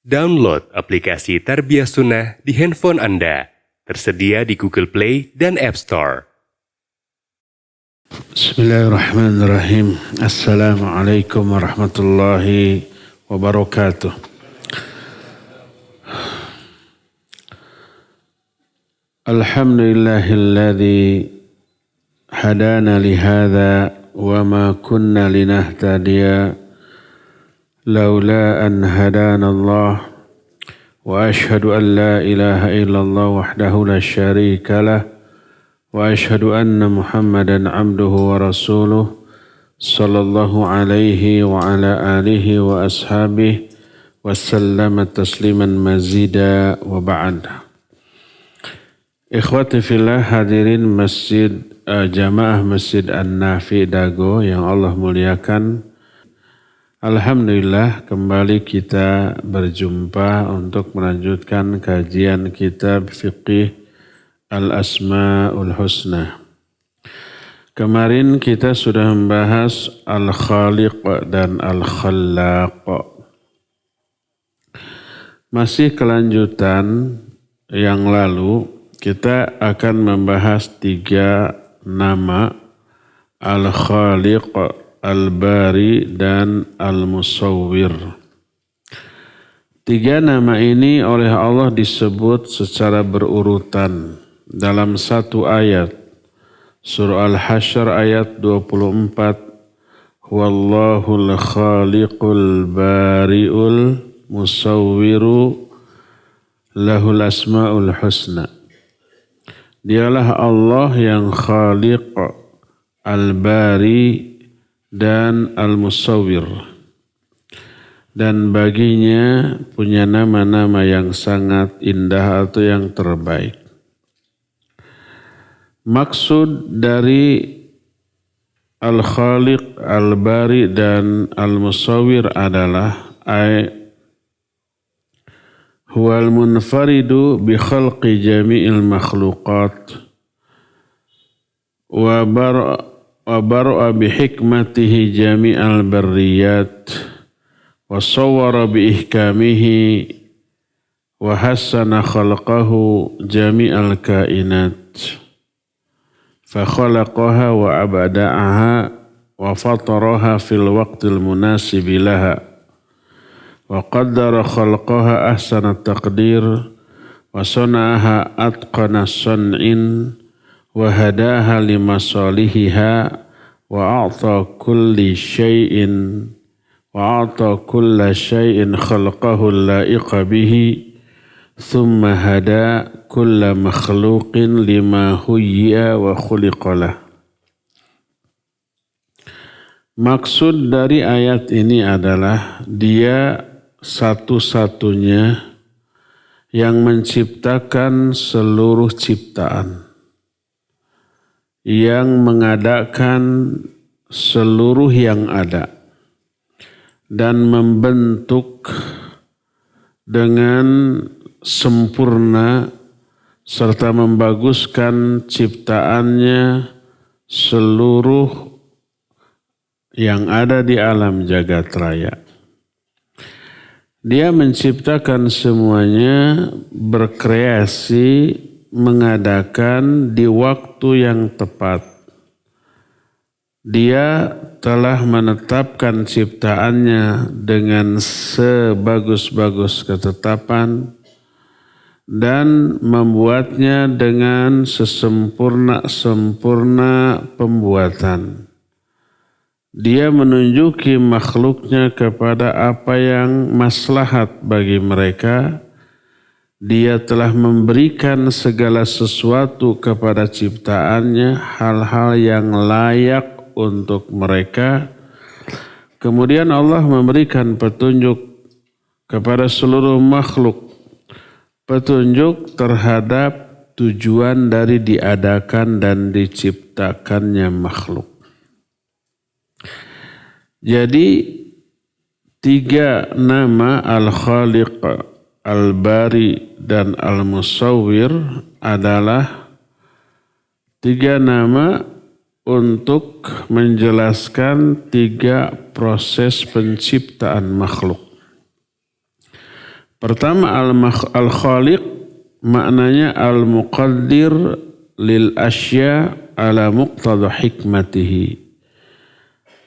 Download aplikasi Tarbiyah Sunnah di handphone Anda. Tersedia di Google Play dan App Store. Bismillahirrahmanirrahim. Assalamualaikum warahmatullahi wabarakatuh. Alhamdulillahilladzi hadana lihadza wa ma kunna linahtadiya laula an hadana Allah wa ashhadu an la ilaha illallah wahdahu la syarika lah wa ashhadu anna Muhammadan abduhu wa rasuluh sallallahu alaihi wa ala alihi wa ashabihi wa sallama tasliman mazida wa ba'd. Ikhwati fillah, hadirin masjid jamaah Masjid An-Nafi Dago yang Allah muliakan. Alhamdulillah kembali kita berjumpa untuk melanjutkan kajian kitab Fiqih Al-Asma'ul Husna. Kemarin kita sudah membahas Al-Khaliq dan Al-Khallaq. Masih kelanjutan yang lalu, kita akan membahas 3 nama, Al-Khaliq, Al-Bari, dan Al-Musawwir. 3 nama ini oleh Allah disebut secara berurutan dalam satu ayat. Surah Al-Hasyr ayat 24. Wallahul khaliqul bari'ul musawwiru lahul asma'ul husna. Dialah Allah yang khaliq, al-bari, dan al-musawwir. Dan baginya punya nama-nama yang sangat indah atau yang terbaik. Maksud dari al-khaliq, al-bari, dan al-musawwir adalah huwal munfaridu bi khalqi jami'il makhluqat wa bar'a bi hikmatihi jami'al barriyat wa sawwara bi ihkamihi wa hassana khalqahu jami'al kainat fa khalaqaha wa abda'aha wa fataraha fil waqtil munasibi laha wa qaddara khalqaha ahsana taqdir wa sana'aha atqana san'in wa hadaha limasalihiha wa a'ta kulli syai'in khalqahu la'iqa bihi thumma hada kulla makhluqin lima huyya wa khuliqalah. Maksud dari ayat ini adalah dia satu-satunya yang menciptakan seluruh ciptaan, yang mengadakan seluruh yang ada, dan membentuk dengan sempurna serta membaguskan ciptaannya seluruh yang ada di alam jagat raya. Dia menciptakan semuanya, berkreasi, mengadakan di waktu yang tepat. Dia telah menetapkan ciptaannya dengan sebagus-bagus ketetapan dan membuatnya dengan sesempurna-sempurna pembuatan. Dia menunjuki makhluknya kepada apa yang maslahat bagi mereka. Dia telah memberikan segala sesuatu kepada ciptaannya, hal-hal yang layak untuk mereka. Kemudian Allah memberikan petunjuk kepada seluruh makhluk. Petunjuk terhadap tujuan dari diadakan dan diciptakannya makhluk. Jadi 3 nama Al-Khaliq, Al-Bari, dan Al-Musawwir adalah 3 nama untuk menjelaskan 3 proses penciptaan makhluk. Pertama, al-khaliq maknanya al-muqaddir lil asya ala muqtada hikmatihi.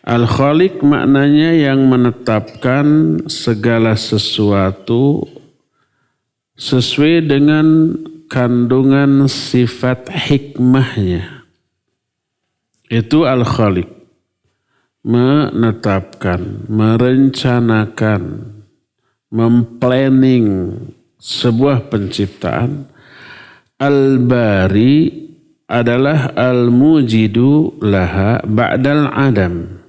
Al-khaliq maknanya yang menetapkan segala sesuatu sesuai dengan kandungan sifat hikmahnya. Itu al-khaliq. Menetapkan, merencanakan, memplanning sebuah penciptaan. Al-bari adalah al-mujidu laha ba'dal adam.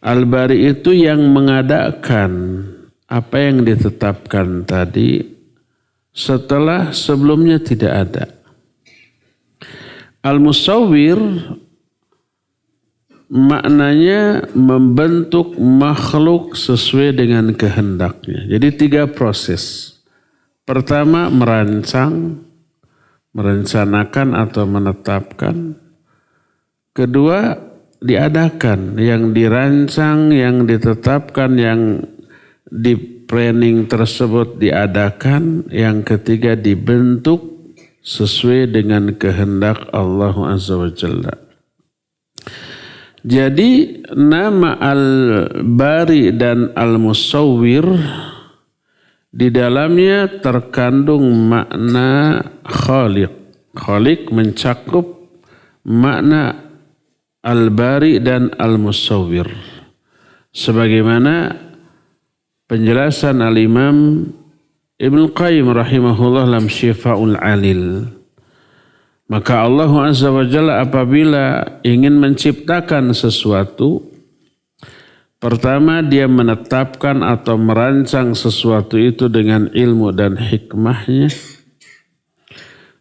Al-bari itu yang mengadakan apa yang ditetapkan tadi setelah sebelumnya tidak ada. Al-musawwir maknanya membentuk makhluk sesuai dengan kehendaknya. Jadi 3 proses. Pertama, merencanakan atau menetapkan. Kedua, diadakan. Yang dirancang, yang ditetapkan, yang di planning tersebut diadakan. Yang ketiga, dibentuk sesuai dengan kehendak Allah Azza wa Jalla. Jadi nama al-bari dan al-musawwir di dalamnya terkandung makna khaliq. Khaliq mencakup makna al-bari dan al-musawwir. Sebagaimana penjelasan al-Imam Ibnu Qayyim rahimahullah dalam Syifa'ul Alil. Maka Allah Azza wa Jalla apabila ingin menciptakan sesuatu, pertama dia menetapkan atau merancang sesuatu itu dengan ilmu dan hikmahnya.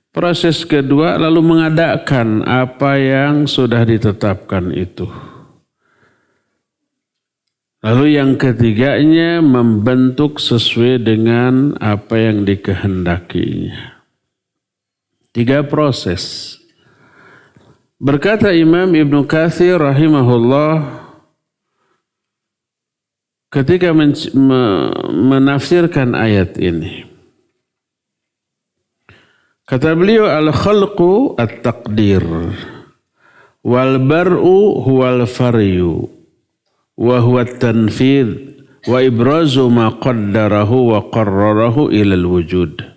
Proses kedua lalu mengadakan apa yang sudah ditetapkan itu. Lalu yang ketiganya membentuk sesuai dengan apa yang dikehendakinya. 3 proses. Berkata Imam Ibnu Katsir rahimahullah ketika menafsirkan ayat ini. Kata beliau, al-khalqu at-taqdir wal bar'u huwal faryu wa huwa at-tanfidh wa ibrazu ma qaddarahu wa qarrarahu ila al-wujud.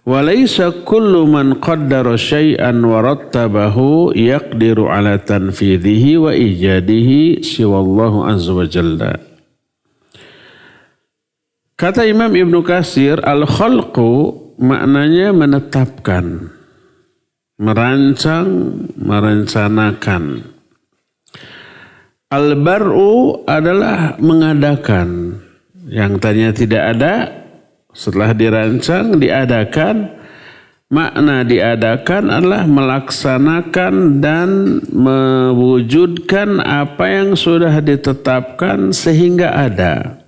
Walaysa kullu man qaddara syai'an wa rattabahu yaqdiru ala tanfidhihi wa ijadihi siwallahu azza wa jalla. Kata Imam Ibnu Katsir, al-khalqu maknanya menetapkan, merancang, merencanakan. Al-bar'u adalah mengadakan. Yang tadinya tidak ada, setelah dirancang, diadakan. Makna diadakan adalah melaksanakan dan mewujudkan apa yang sudah ditetapkan sehingga ada.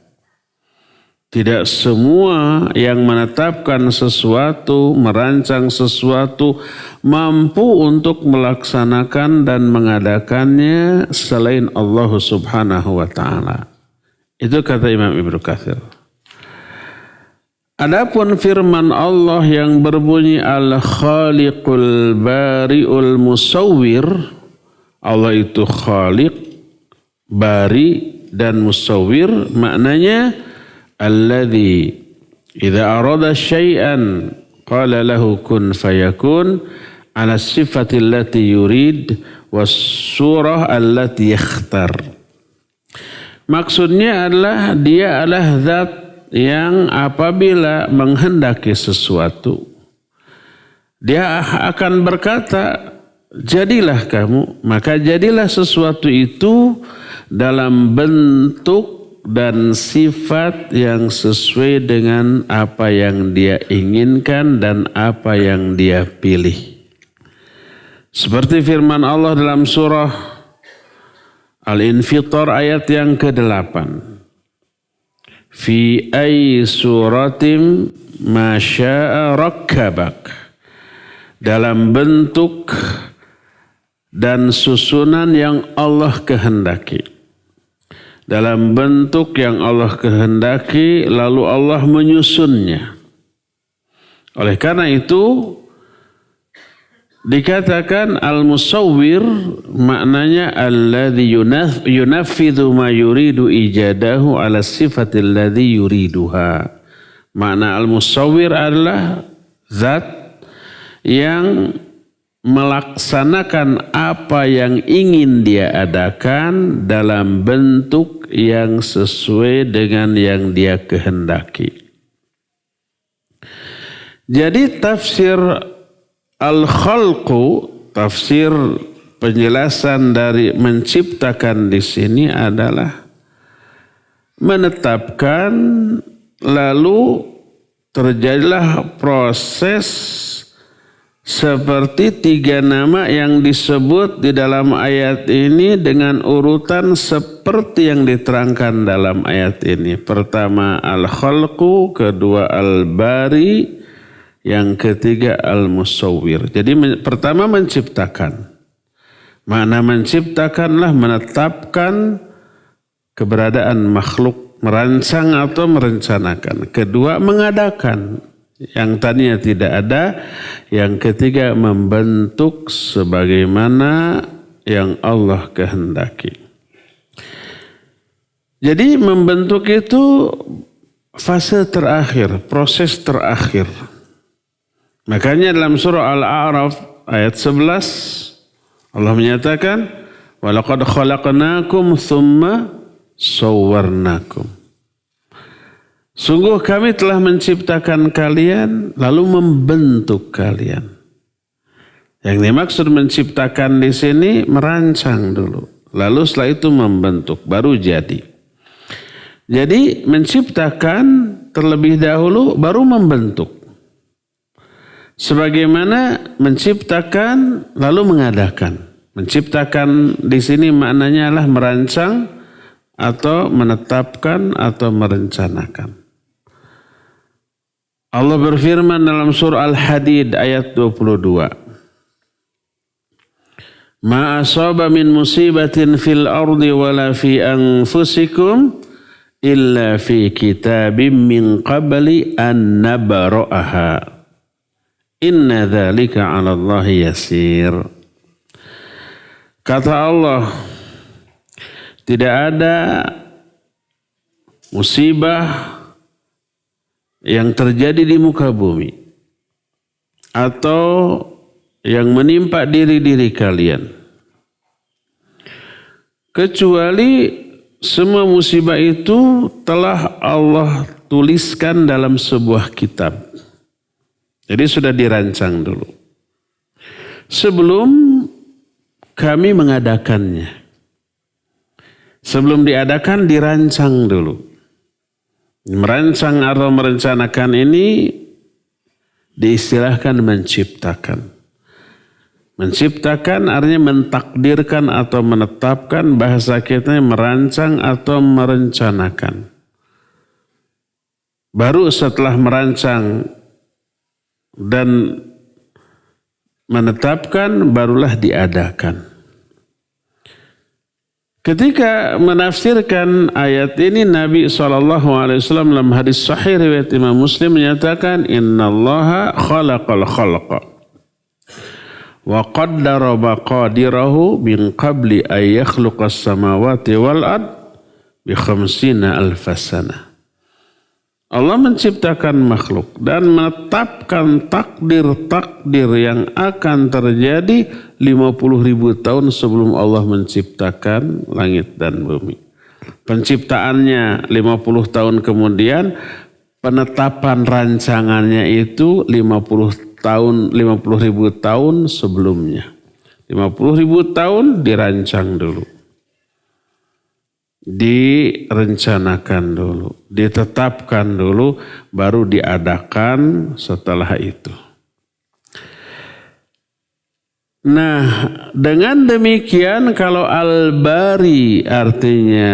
Tidak semua yang menetapkan sesuatu, merancang sesuatu, mampu untuk melaksanakan dan mengadakannya selain Allah Subhanahu wa ta'ala. Itu kata Imam Ibnu Katsir. Adapun firman Allah yang berbunyi al-khaliqul bari'ul musawwir, Allah itu khaliq, bari dan musawwir, maknanya alladzi idza arada syai'an qala lahu kun fayakun ala sifati allati yurid was surah allati yakhtar. Maksudnya adalah dia adalah zat yang apabila menghendaki sesuatu, dia akan berkata, jadilah kamu, maka jadilah sesuatu itu dalam bentuk dan sifat yang sesuai dengan apa yang dia inginkan dan apa yang dia pilih. Seperti firman Allah dalam surah Al-Infitar ayat yang ke-8. Fi ay suratim ma syaa rakkabak. Dalam bentuk dan susunan yang Allah kehendaki. dalam bentuk yang Allah kehendaki, lalu Allah menyusunnya. Oleh karena itu dikatakan al-musawwir maknanya alladhi yunaffidhu ma yuridu ijadahu ala sifatil ladhi yuriduha. Makna al-musawwir adalah zat yang melaksanakan apa yang ingin dia adakan dalam bentuk yang sesuai dengan yang dia kehendaki. Jadi tafsir al-khalqu, tafsir penjelasan dari menciptakan di sini adalah menetapkan, lalu terjadilah proses seperti 3 nama yang disebut di dalam ayat ini dengan urutan seperti yang diterangkan dalam ayat ini. Pertama al-khalqu, kedua al-bari, yang ketiga al-musawwir. Jadi pertama menciptakan. Makna menciptakanlah menetapkan keberadaan makhluk, merancang atau merencanakan. Kedua mengadakan. Yang tadinya tidak ada. Yang ketiga membentuk sebagaimana yang Allah kehendaki. Jadi membentuk itu fase terakhir, proses terakhir. Makanya dalam surah Al-A'raf ayat 11 Allah menyatakan walaqad khalaqnakum thumma sawwarnakum. Sungguh kami telah menciptakan kalian lalu membentuk kalian. Yang dimaksud menciptakan di sini merancang dulu. Lalu setelah itu membentuk baru jadi. Jadi menciptakan terlebih dahulu baru membentuk. Sebagaimana menciptakan lalu mengadakan. Menciptakan di sini maknanya adalah merancang atau menetapkan atau merencanakan. Allah berfirman dalam surah Al-Hadid ayat 22. Ma asaba min musibatin fil ardi wala fi anfusikum illa fi kitabim min qabli an nabra'aha. Inna dzalika 'ala Allahi yasir. Kata Allah, tidak ada musibah yang terjadi di muka bumi atau yang menimpa diri-diri kalian kecuali semua musibah itu telah Allah tuliskan dalam sebuah kitab. Jadi sudah dirancang dulu sebelum kami mengadakannya. Sebelum diadakan dirancang dulu. Merancang atau merencanakan ini diistilahkan menciptakan. Menciptakan artinya mentakdirkan atau menetapkan, bahasa kita merancang atau merencanakan. Baru setelah merancang dan menetapkan barulah diadakan. Ketika menafsirkan ayat ini Nabi SAW dalam hadis sahih riwayat Imam Muslim menyatakan innallaha khalaqal khalqa wa qaddara maqadirahu min qabli ay yakhluqas samawati wal ard bi 50,000 sana. Allah menciptakan makhluk dan menetapkan takdir-takdir yang akan terjadi 50,000 tahun sebelum Allah menciptakan langit dan bumi. Penciptaannya 50 tahun kemudian, penetapan rancangannya itu 50 ribu tahun sebelumnya. 50,000 tahun dirancang dulu. Direncanakan dulu, ditetapkan dulu, baru diadakan setelah itu. Nah, dengan demikian kalau al-bari artinya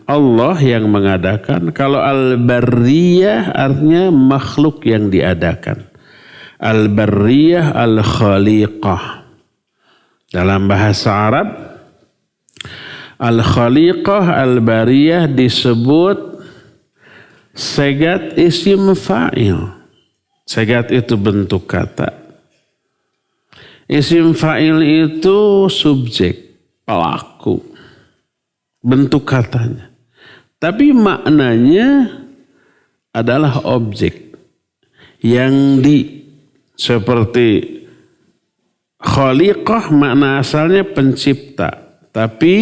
Allah yang mengadakan, kalau al-barriyah artinya makhluk yang diadakan. Al-barriyah al-khaliqah. Dalam bahasa Arab, Al-khaliqah, al-bariyah disebut segat isim fa'il. Segat itu bentuk kata. Isim fa'il itu subjek, pelaku, bentuk katanya. Tapi maknanya adalah objek yang seperti khaliqah makna asalnya pencipta. Tapi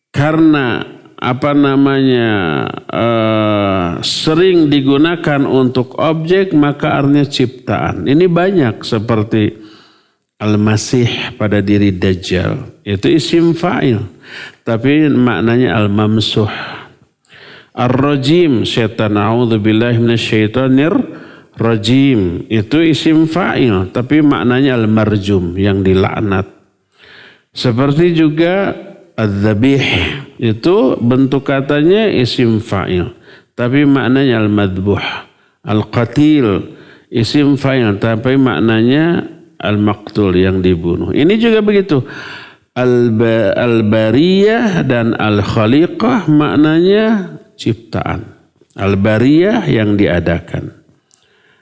karena sering digunakan untuk objek maka artinya ciptaan. Ini banyak seperti al-masih pada diri Dajjal. Itu isim fa'il. Tapi maknanya al-mamsuh. Ar-rajim, syaitan, a'udzubillahi minasyaitonir rajim. Itu isim fa'il. Tapi maknanya al-marjum, yang dilaknat. Seperti juga al-dhabih. Itu bentuk katanya isim fa'il. Tapi maknanya al-madbuh. Al-qatil, isim fa'il. Tapi maknanya al-maqtul, yang dibunuh. Ini juga begitu. Al-bariyah dan al-khaliqah maknanya ciptaan. Al-bariyah yang diadakan.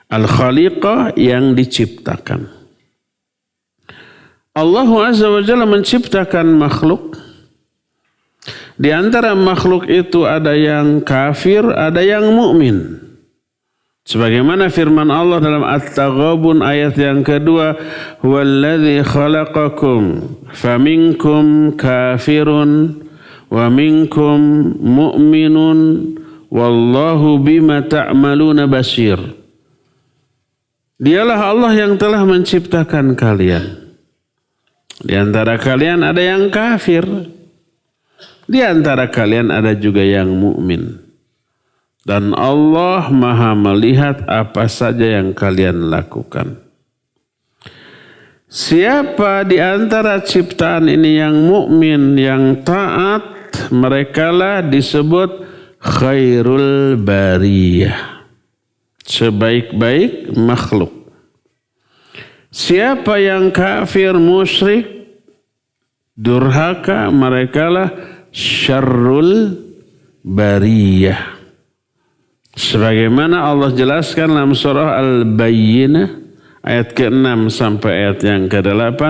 Al-khaliqah yang diciptakan. Allah Azza wa Jalla menciptakan makhluk. Di antara makhluk itu ada yang kafir, ada yang mukmin. Sebagaimana firman Allah dalam At-Taghabun ayat yang kedua, "Huwallazi khalaqakum faminkum kafirun wa minkum mu'minun wallahu bima ta'maluna basir." Dialah Allah yang telah menciptakan kalian. Di antara kalian ada yang kafir. Di antara kalian ada juga yang mukmin. Dan Allah Maha melihat apa saja yang kalian lakukan. Siapa di antara ciptaan ini yang mukmin, yang taat, merekalah disebut khairul bariyah. Sebaik-baik makhluk. Siapa yang kafir, musyrik, durhaka, merekalah syarrul bariyah. Sebagaimana Allah jelaskan dalam surah Al-Bayyinah ayat ke-6 sampai ayat yang ke-8,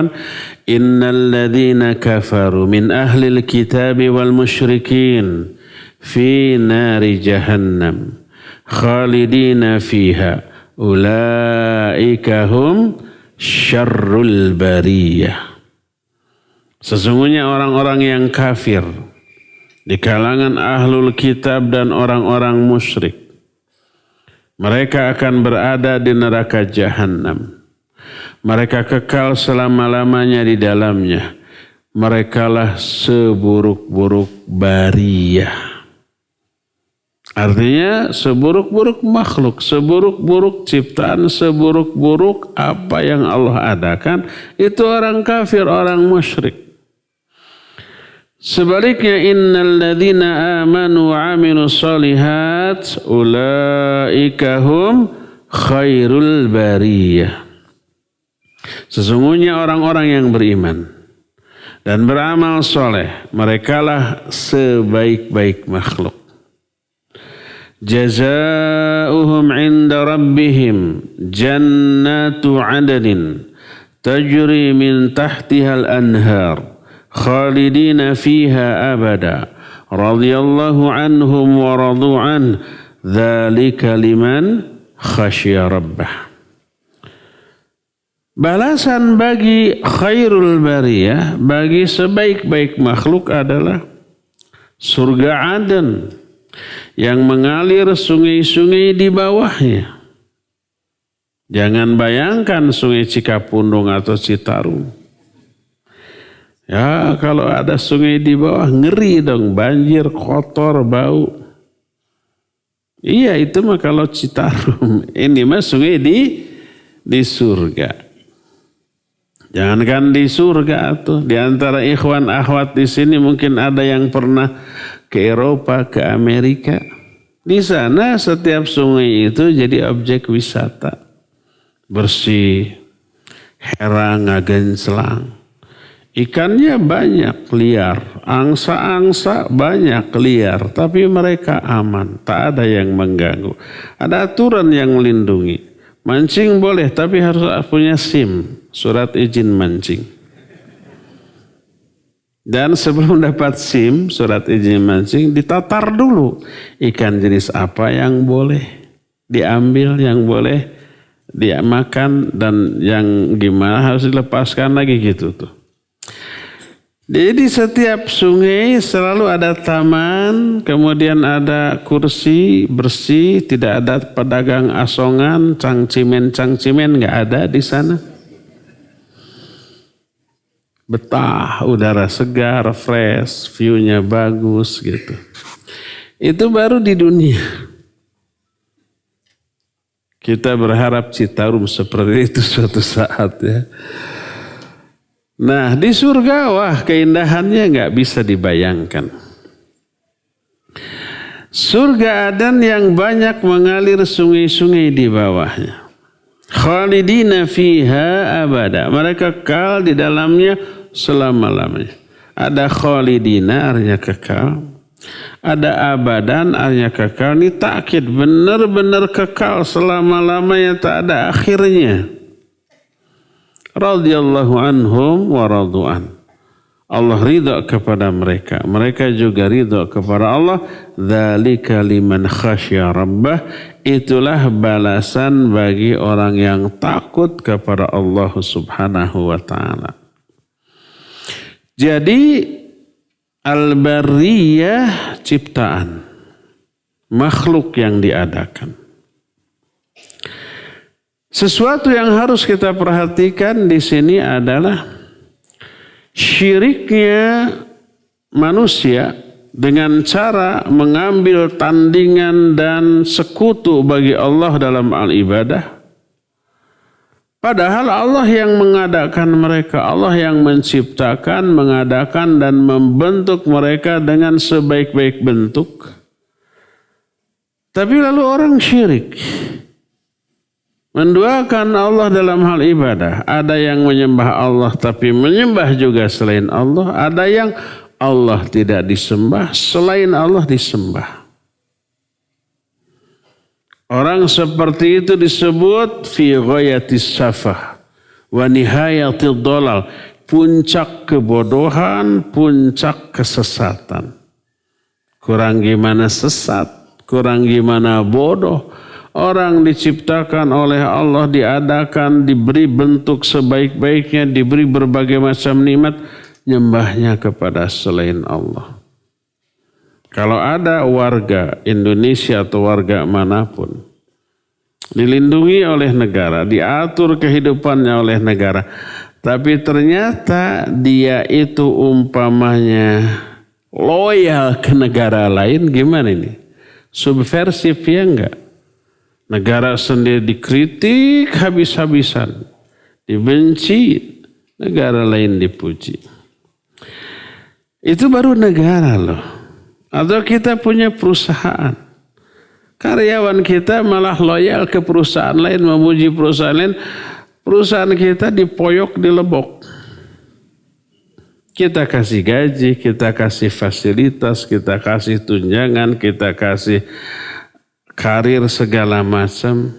innal ladzina kafaru min ahlil kitabi wal musyrikin fi nari jahannam khalidina fiha ulaika hum syarrul bariyah. Sesungguhnya orang-orang yang kafir di kalangan ahlul kitab dan orang-orang musyrik, mereka akan berada di neraka jahanam. Mereka kekal selama-lamanya di dalamnya. Merekalah seburuk-buruk bariyah. Artinya seburuk-buruk makhluk, seburuk-buruk ciptaan, seburuk-buruk apa yang Allah adakan, itu orang kafir, orang musyrik. Sebaliknya innal ladzina amanu wa amilus shalihat ulaika hum khairul bariyah. Sesungguhnya orang-orang yang beriman dan beramal soleh, merekalah sebaik-baik makhluk. Jazaohum 'inda rabbihim jannatu 'adnin tajri min tahtihal anhar khalidina fiha abada radhiyallahu anhum wa radu an dzalika liman khasyiya rabbah. Balasan bagi khairul bariyah, bagi sebaik-baik makhluk adalah surga Aden yang mengalir sungai-sungai di bawahnya. Jangan bayangkan sungai Cikapundung atau Citarum. Ya, kalau ada sungai di bawah ngeri dong, banjir, kotor, bau. Iya, itu mah kalau Citarum. Ini mah sungai di surga. Jangankan di surga tuh, di antara ikhwan akhwat di sini mungkin ada yang pernah ke Eropa, ke Amerika. Di sana setiap sungai itu jadi objek wisata. Bersih, herang, ngagen selang. Ikannya banyak liar, angsa-angsa banyak liar, tapi mereka aman, tak ada yang mengganggu. Ada aturan yang melindungi. Mancing boleh, tapi harus punya SIM, surat izin mancing. Dan sebelum dapat SIM, surat izin mancing, ditatar dulu. Ikan jenis apa yang boleh diambil, yang boleh dimakan, dan yang gimana harus dilepaskan lagi gitu tuh. Jadi setiap sungai selalu ada taman, kemudian ada kursi bersih, tidak ada pedagang asongan, cangcimen nggak ada di sana. Betah, udara segar, fresh, view-nya bagus gitu. Itu baru di dunia. Kita berharap Citarum seperti itu suatu saat ya. Nah di surga wah keindahannya nggak bisa dibayangkan. Surga Adan yang banyak mengalir sungai-sungai di bawahnya. Khalidina fiha abada. Mereka kekal di dalamnya selama-lamanya. Ada khalidina artinya kekal. Ada abadan artinya kekal. Ini takkid benar-benar kekal selama-lamanya tak ada akhirnya. Radhiyallahu anhum wa radu'an. Allah ridha kepada mereka. Mereka juga ridha kepada Allah. Dzalika liman khasya rabbah. Itulah balasan bagi orang yang takut kepada Allah subhanahu wa ta'ala. Jadi al-barriyah ciptaan. Makhluk yang diadakan. Sesuatu yang harus kita perhatikan di sini adalah syiriknya manusia dengan cara mengambil tandingan dan sekutu bagi Allah dalam al-ibadah. Padahal Allah yang mengadakan mereka, Allah yang menciptakan, mengadakan dan membentuk mereka dengan sebaik-baik bentuk. Tapi lalu orang syirik. Menduakan Allah dalam hal ibadah. Ada yang menyembah Allah tapi menyembah juga selain Allah. Ada yang Allah tidak disembah, selain Allah disembah. Orang seperti itu disebut fi ghayatis safah wa nihayatil dhalal. Puncak kebodohan, puncak kesesatan. Kurang gimana sesat, kurang gimana bodoh. Orang diciptakan oleh Allah, diadakan, diberi bentuk sebaik-baiknya, diberi berbagai macam nikmat, nyembahnya kepada selain Allah. Kalau ada warga Indonesia atau warga manapun, dilindungi oleh negara, diatur kehidupannya oleh negara, tapi ternyata dia itu umpamanya loyal ke negara lain, gimana ini? Subversif ya enggak? Negara sendiri dikritik habis-habisan, dibenci, negara lain dipuji. Itu baru negara loh. Atau kita punya perusahaan. Karyawan kita malah loyal ke perusahaan lain, memuji perusahaan lain. Perusahaan kita dipoyok, dilebok. Kita kasih gaji, kita kasih fasilitas, kita kasih tunjangan, kita kasih karir segala macam,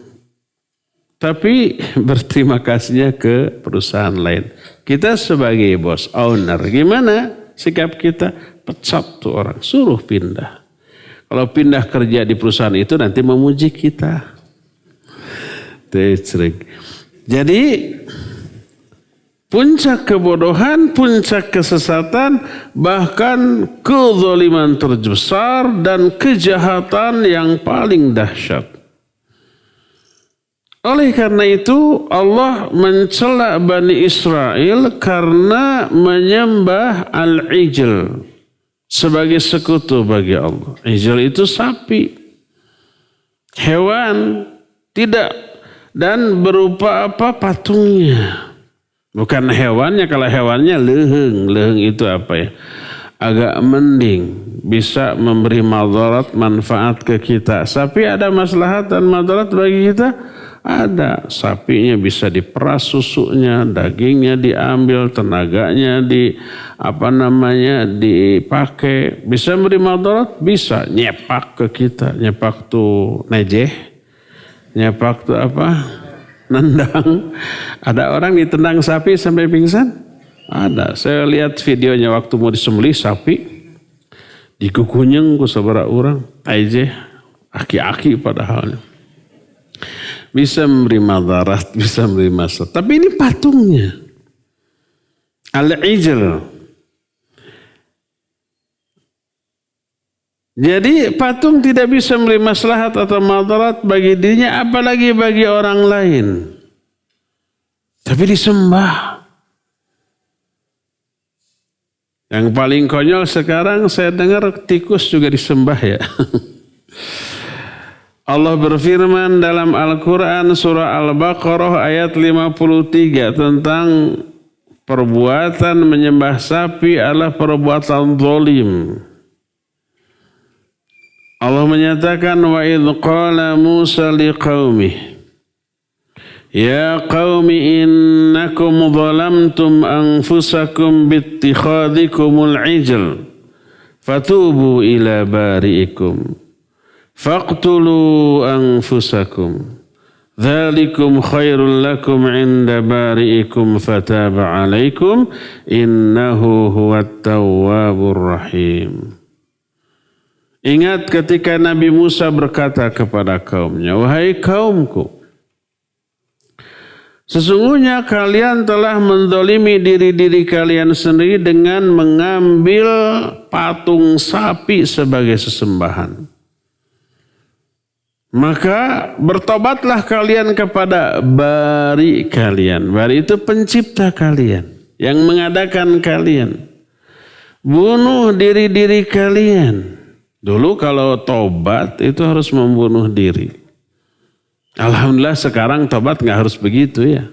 tapi berterima kasihnya ke perusahaan lain. Kita sebagai bos, owner, gimana sikap kita? Pecat tuh orang, suruh pindah. Kalau pindah kerja di perusahaan itu nanti memuji kita. Jadi puncak kebodohan, puncak kesesatan, bahkan kezaliman terbesar dan kejahatan yang paling dahsyat. Oleh karena itu Allah mencela Bani Israel karena menyembah al-ijl sebagai sekutu bagi Allah. Ijl itu sapi, hewan, tidak, dan berupa apa patungnya. Bukan hewannya, kalau hewannya leheng. Leheng itu apa ya? Agak mending. Bisa memberi madarat, manfaat ke kita. Tapi ada maslahat dan madarat bagi kita? Ada, sapinya bisa diperas susunya, dagingnya diambil, tenaganya dipakai. Bisa memberi madarat? Bisa. Nyepak ke kita, nyepak tuh nejeh, nyepak tuh nendang. Ada orang ditendang sapi sampai pingsan? Ada. Saya lihat videonya waktu mau disembelih sapi, dikukunyeng ku sabaraha urang, nejeh, aki-aki padahalnya. Bisa memberi madarat, bisa memberi maslahat. Tapi ini patungnya. Al-ijl. Jadi patung tidak bisa memberi maslahat atau madarat bagi dirinya, apalagi bagi orang lain. Tapi disembah. Yang paling konyol sekarang saya dengar tikus juga disembah ya. Allah berfirman dalam Al-Quran surah Al-Baqarah ayat 53 tentang perbuatan menyembah sapi adalah perbuatan zalim. Allah menyatakan wa idh qala Musa liqaumihi ya qaumi innakum zalamtum anfusakum bittikhadikumul ijl fatubu ila bari'ikum faqtulu anfusakum dzalikum khairul lakum 'inda bari'ikum fataba 'alaikum innahu huwat tawwabur rahim. Ingat ketika Nabi Musa berkata kepada kaumnya, wahai kaumku, sesungguhnya kalian telah menzalimi diri-diri kalian sendiri dengan mengambil patung sapi sebagai sesembahan. Maka bertobatlah kalian kepada bari kalian. Bari itu pencipta kalian, yang mengadakan kalian. Bunuh diri-diri kalian. Dulu kalau tobat itu harus membunuh diri. Alhamdulillah sekarang tobat gak harus begitu ya.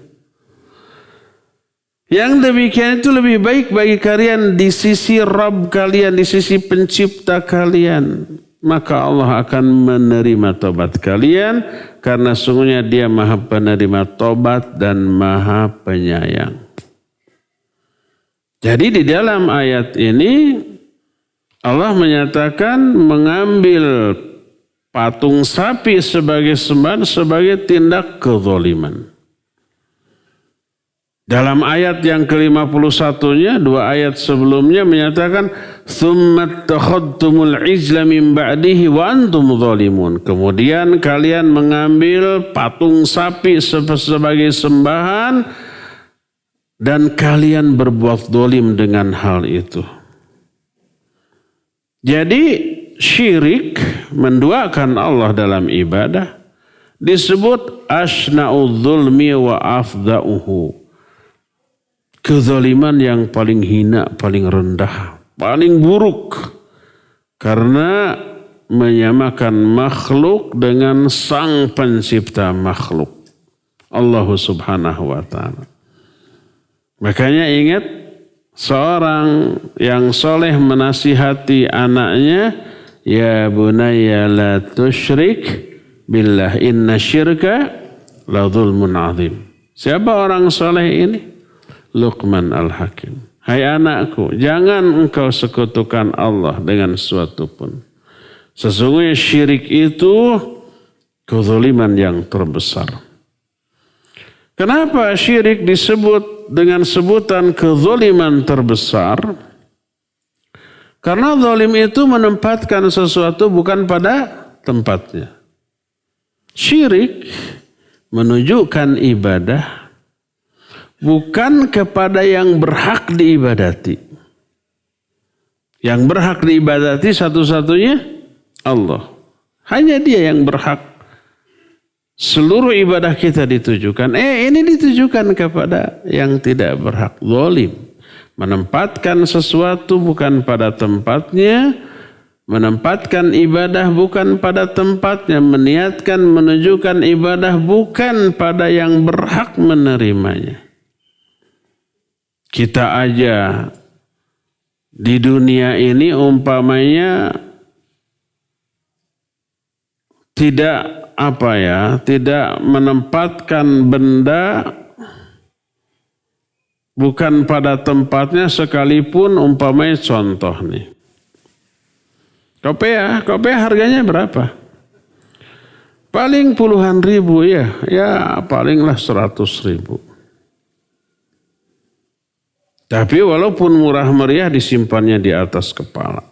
Yang demikian itu lebih baik bagi kalian di sisi Rabb kalian, di sisi pencipta kalian. Maka Allah akan menerima tobat kalian karena sungguhnya Dia Maha Penerima tobat dan Maha Penyayang. Jadi di dalam ayat ini Allah menyatakan mengambil patung sapi sebagai sembahan sebagai tindak kezaliman. Dalam ayat yang ke-51-nya, dua ayat sebelumnya menyatakan tsumma takhadtumul ijla min ba'dihi wa antum zalimun. Kemudian kalian mengambil patung sapi sebagai sembahan dan kalian berbuat zalim dengan hal itu. Jadi syirik menduakan Allah dalam ibadah disebut asna'udz zulmi wa afda'uhu. Kezaliman yang paling hina, paling rendah, paling buruk. Karena menyamakan makhluk dengan sang pencipta makhluk. Allah subhanahu wa ta'ala. Makanya ingat, seorang yang soleh menasihati anaknya, ya bunayya la tusyrik billah inna syirka la zulmun azim. Siapa orang soleh ini? Luqman Al-Hakim. Hai anakku, jangan engkau sekutukan Allah dengan sesuatu pun. Sesungguhnya syirik itu kezaliman yang terbesar. Kenapa syirik disebut dengan sebutan kezaliman terbesar? Karena zalim itu menempatkan sesuatu bukan pada tempatnya. Syirik menunjukkan ibadah bukan kepada yang berhak diibadati. Yang berhak diibadati satu-satunya Allah. Hanya Dia yang berhak. Seluruh ibadah kita ditujukan. Ini ditujukan kepada yang tidak berhak. Zalim. Menempatkan sesuatu bukan pada tempatnya. Menempatkan ibadah bukan pada tempatnya. Meniatkan menunjukkan ibadah bukan pada yang berhak menerimanya. Kita aja di dunia ini umpamanya tidak tidak menempatkan benda bukan pada tempatnya sekalipun umpamanya contoh nih. Kopiah harganya berapa? Paling puluhan ribu ya palinglah 100.000. Tapi walaupun murah meriah disimpannya di atas kepala.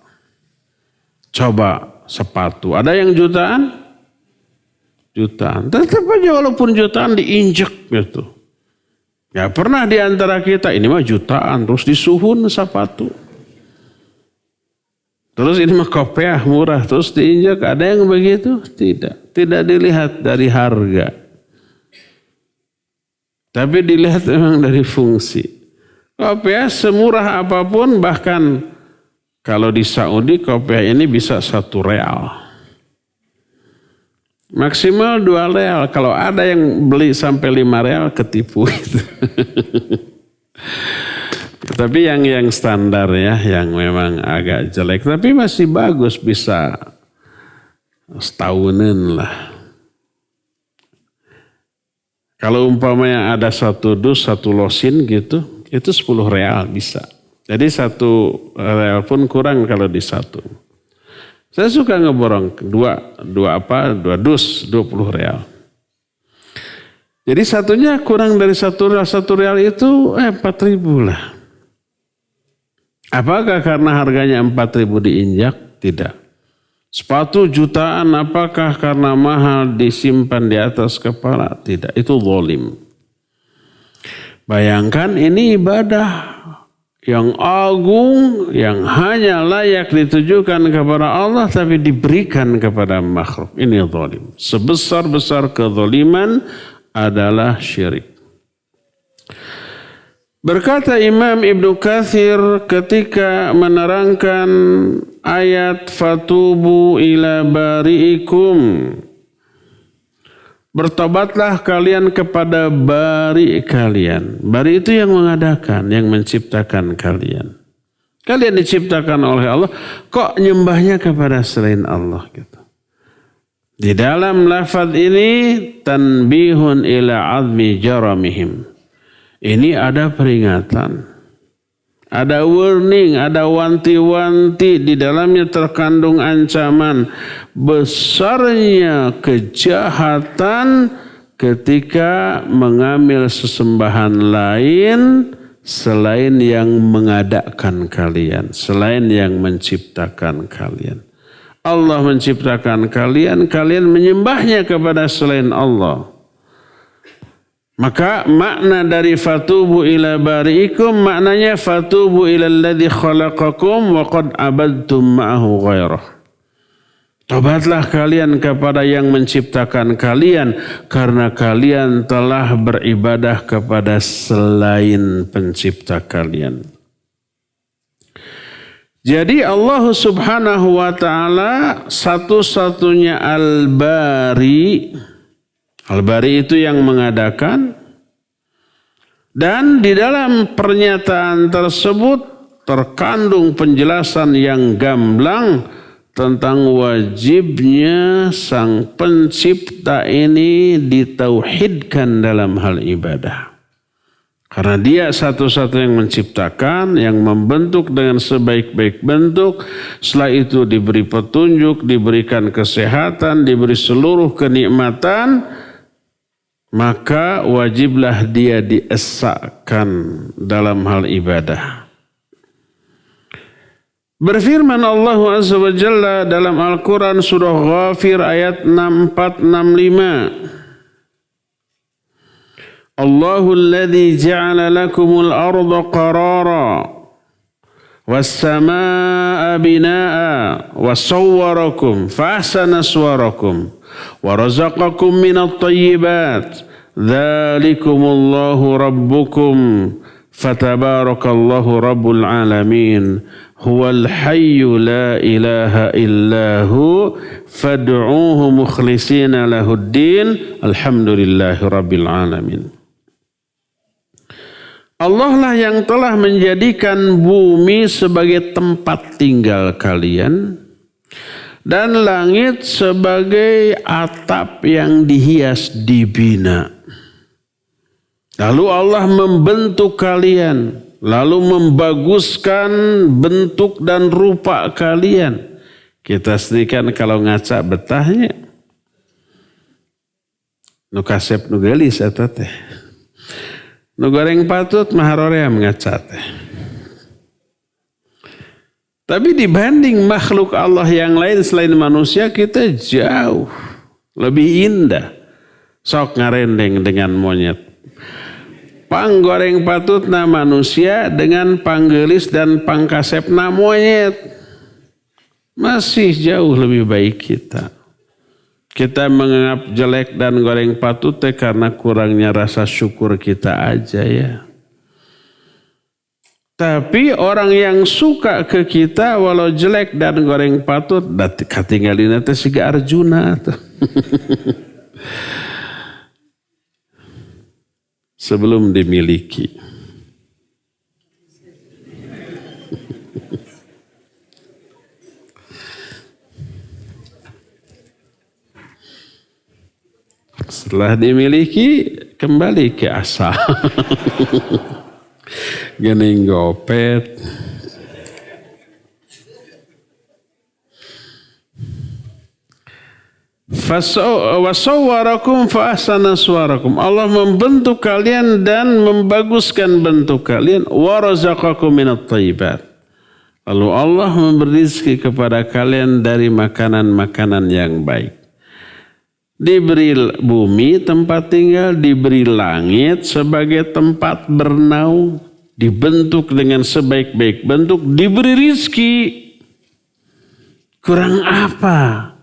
Coba sepatu, ada yang jutaan? Jutaan. Tetap aja walaupun jutaan diinjek gitu. Gak pernah di antara kita ini mah jutaan terus disuhun sepatu. Terus ini mah kopiah murah terus diinjek, ada yang begitu? Tidak. Tidak dilihat dari harga. Tapi dilihat memang dari fungsi. Kopiah semurah apapun, bahkan kalau di Saudi kopiah ini bisa 1 real. Maksimal 2 real. Kalau ada yang beli sampai 5 real ketipu itu. Tapi yang standar ya, yang memang agak jelek. Tapi masih bagus, bisa setahunan lah. Kalau umpamanya ada 1 dus, 1 losin gitu, itu 10 real bisa. Jadi 1 real pun kurang kalau di 1. Saya suka ngeborong 2 dus 20 real. Jadi satunya kurang dari 1 real itu 4.000 lah. Apakah karena harganya 4.000 diinjak? Tidak. Sepatu jutaan apakah karena mahal disimpan di atas kepala? Tidak. Itu zalim. Bayangkan ini ibadah yang agung, yang hanya layak ditujukan kepada Allah tapi diberikan kepada makhluk. Ini zalim. Sebesar-besar kezaliman adalah syirik. Berkata Imam Ibnu Katsir ketika menerangkan ayat fatubu ila bari'ikum. Bertobatlah kalian kepada bari kalian. Bari itu yang mengadakan, yang menciptakan kalian. Kalian diciptakan oleh Allah, kok nyembahnya kepada selain Allah gitu. Di dalam lafaz ini tanbihun ila azmi jaramihim. Ini ada peringatan. Ada warning, ada wanti-wanti, di dalamnya terkandung ancaman besarnya kejahatan ketika mengambil sesembahan lain selain yang mengadakan kalian, selain yang menciptakan kalian. Allah menciptakan kalian, kalian menyembahnya kepada selain Allah. Maka makna dari fatubu ila bari'ikum maknanya fatubu ila alladhi khalaqakum wa qad abadtum ma'ahu ghairah. Tobatlah kalian kepada yang menciptakan kalian karena kalian telah beribadah kepada selain pencipta kalian. Jadi Allah Subhanahu wa taala satu-satunya Al-Bari. Al-Bari itu yang mengadakan, dan di dalam pernyataan tersebut terkandung penjelasan yang gamblang tentang wajibnya sang pencipta ini ditauhidkan dalam hal ibadah. Karena dia satu-satu yang menciptakan, yang membentuk dengan sebaik-baik bentuk. Setelah itu diberi petunjuk, diberikan kesehatan, diberi seluruh kenikmatan. Maka wajiblah dia diesakan dalam hal ibadah. Berfirman Allah Azza wa Jalla dalam Al-Quran surah Ghafir ayat 64-65. Allahul ladzi ja'ala lakumul arda qarara was-samaa'a binaa'a wa sawwarakum fa ahsana suwarakum wa razaqakum minat thayyibat dzalikumullahu rabbukum fatabarakallahu rabbul alamin huwal hayyu la ilaha illahu fad'uuhu mukhlishina lahuddin alhamdulillahi rabbil alamin. Allah lah yang telah menjadikan bumi sebagai tempat tinggal kalian Dan langit sebagai atap yang dihias dibina. Lalu Allah membentuk kalian, lalu membaguskan bentuk dan rupa kalian. Kita sedikan kalau ngaca betahnya. Nu kasep nu gelis eta teh. Nu goreng patut maharoream ngaca teh. Tapi dibanding makhluk Allah yang lain selain manusia, kita jauh lebih indah. Sok ngarendeng dengan monyet. Panggoreng patutna manusia dengan panggelis dan pangkasepna monyet. Masih jauh lebih baik kita. Kita menganggap jelek dan goreng patut karena kurangnya rasa syukur kita aja ya. Tapi orang yang suka ke kita walau jelek dan goreng patut, katinggalina teh siga Arjuna tuh. Sebelum dimiliki. Setelah dimiliki kembali ke asal. Gening gopet. Wasawwarakum fa ahsana suwarakum. Allah membentuk kalian dan membaguskan bentuk kalian. Wa razaqakum minat thayyibat. Lalu Allah memberi rezeki kepada kalian dari makanan-makanan yang baik. Diberi bumi tempat tinggal, diberi langit sebagai tempat bernaung, dibentuk dengan sebaik-baik bentuk, diberi rizki. Kurang apa?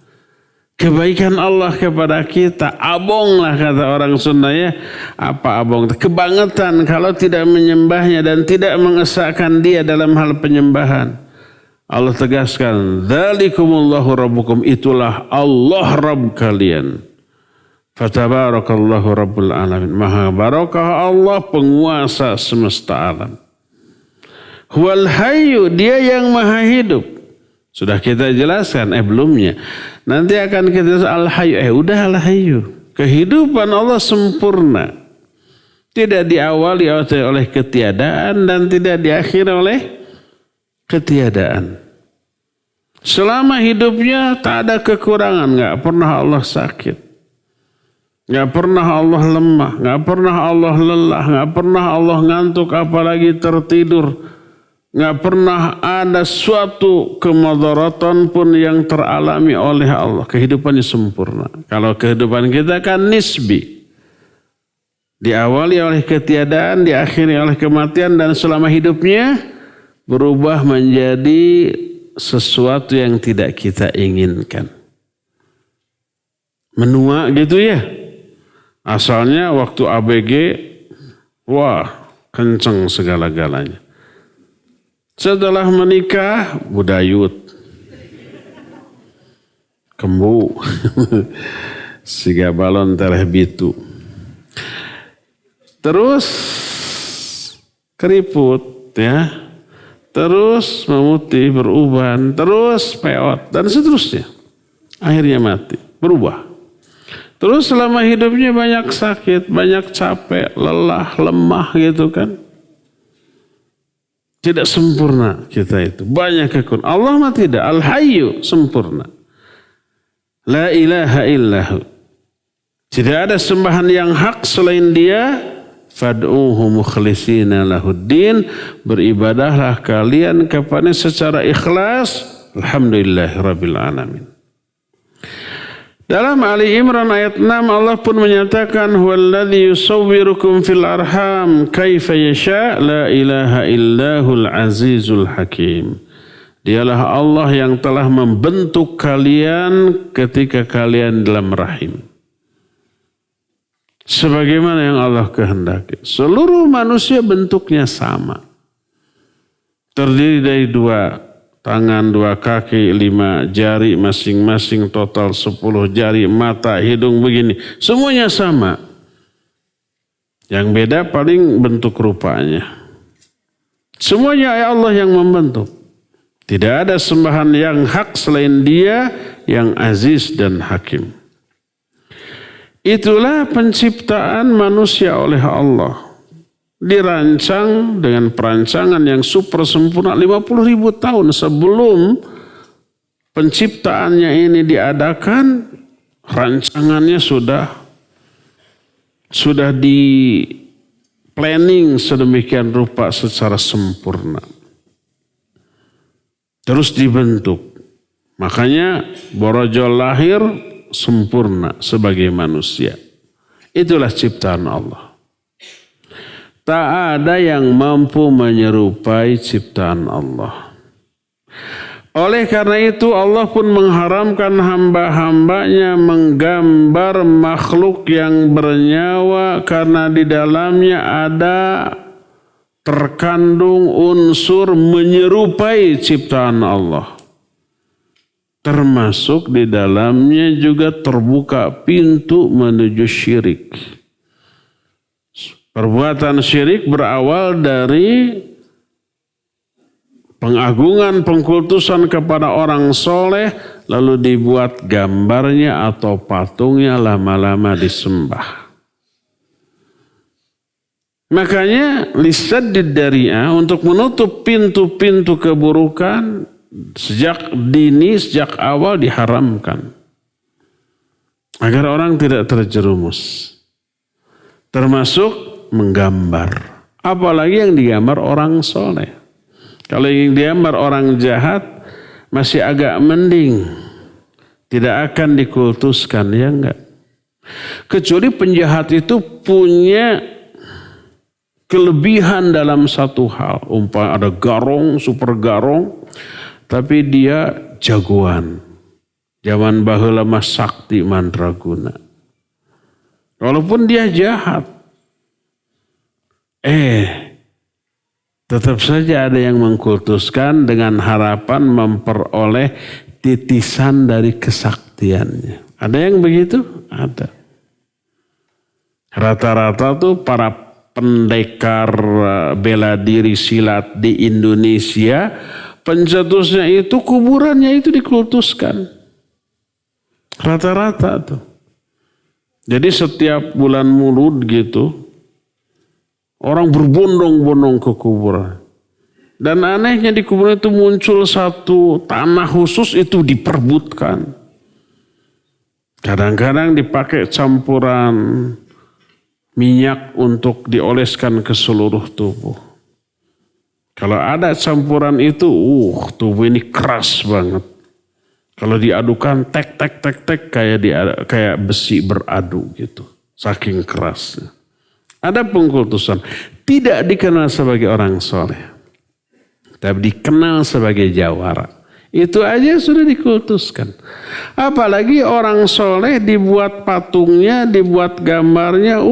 Kebaikan Allah kepada kita, abong lah kata orang Sunda ya. Apa abong? Kebangetan kalau tidak menyembahnya dan tidak mengesahkan dia dalam hal penyembahan. Allah tegaskan, dzalikumullahu rabbukum, itulah Allah Rabb kalian. Fatabarakallahu rabbul alamin. Maha barakah Allah penguasa semesta alam. Huwal hayyu, dia yang maha hidup. Sudah kita jelaskan belumnya. Nanti akan kita al hayyu. Udah al hayyu. Kehidupan Allah sempurna. Tidak diawali oleh ketiadaan dan tidak diakhiri oleh ketiadaan. Selama hidupnya tak ada kekurangan, nggak pernah Allah sakit, nggak pernah Allah lemah, nggak pernah Allah lelah, nggak pernah Allah ngantuk, apalagi tertidur, nggak pernah ada suatu kemudaratan pun yang teralami oleh Allah. Kehidupannya sempurna. Kalau kehidupan kita kan nisbi, diawali oleh ketiadaan, diakhiri oleh kematian, dan selama hidupnya berubah menjadi sesuatu yang tidak kita inginkan. Menua gitu ya. Asalnya waktu ABG, wah kenceng segala-galanya. Setelah menikah, budayut. Kembu. Siga balon tereh bitu. Terus keriput ya. Terus memutih, beruban, terus peot, dan seterusnya. Akhirnya mati, berubah. Terus selama hidupnya banyak sakit, banyak capek, lelah, lemah gitu kan. Tidak sempurna kita itu. Banyak kekurangan. Allah mah tidak. Al-Hayyu sempurna. La ilaha illahu. Tidak ada sembahan yang hak selain dia. Fad'uhu mukhlishina lahuddin, beribadahlah kalian kepada secara ikhlas. Alhamdulillahirabbil alamin. Dalam Ali Imran ayat 6 Allah pun menyatakan huwallazi yusawwirukum fil arham kaifa yasha la ilaha illahul azizul hakim. Dialah Allah yang telah membentuk kalian ketika kalian dalam rahim. Sebagaimana yang Allah kehendaki. Seluruh manusia bentuknya sama. Terdiri dari 2 tangan, 2 kaki, 5 jari masing-masing, total 10 jari, mata, hidung begini. Semuanya sama. Yang beda paling bentuk rupanya. Semuanya Allah yang membentuk. Tidak ada sembahan yang hak selain dia yang aziz dan hakim. Itulah penciptaan manusia oleh Allah. Dirancang dengan perancangan yang super sempurna 50.000 tahun sebelum penciptaannya ini diadakan, rancangannya sudah di planning sedemikian rupa secara sempurna. Terus dibentuk. Makanya borojol lahir sempurna sebagai manusia. Itulah ciptaan Allah. Tak ada yang mampu menyerupai ciptaan Allah. Oleh karena itu Allah pun mengharamkan hamba-hambanya menggambar makhluk yang bernyawa karena di dalamnya ada terkandung unsur menyerupai ciptaan Allah. Termasuk di dalamnya juga terbuka pintu menuju syirik. Perbuatan syirik berawal dari pengagungan, pengkultusan kepada orang soleh, lalu dibuat gambarnya atau patungnya lama-lama disembah. Makanya lisaddid dari'ah, untuk menutup pintu-pintu keburukan, sejak dini, sejak awal diharamkan. Agar orang tidak terjerumus. Termasuk menggambar. Apalagi yang digambar orang soleh. Kalau yang digambar orang jahat masih agak mending. Tidak akan dikultuskan, ya enggak. Kecuali penjahat itu punya kelebihan dalam satu hal. Umpama ada garong, super garong. Tapi dia jagoan. Zaman baheula mah sakti mandraguna. Walaupun dia jahat. Tetap saja ada yang mengkultuskan dengan harapan memperoleh titisan dari kesaktiannya. Ada yang begitu? Ada. Rata-rata tuh para pendekar bela diri silat di Indonesia, pencetusnya itu kuburannya itu dikultuskan. Rata-rata tuh. Jadi setiap bulan Maulud gitu, orang berbondong-bondong ke kuburan. Dan anehnya di kuburan itu muncul satu tanah khusus itu diperbutkan. Kadang-kadang dipakai campuran minyak untuk dioleskan ke seluruh tubuh. Kalau ada campuran itu, tubuh ini keras banget. Kalau diadukan tek kayak besi beradu gitu. Saking kerasnya. Ada pengkultusan. Tidak dikenal sebagai orang soleh. Tapi dikenal sebagai jawara. Itu aja sudah dikultuskan. Apalagi orang soleh dibuat patungnya, dibuat gambarnya.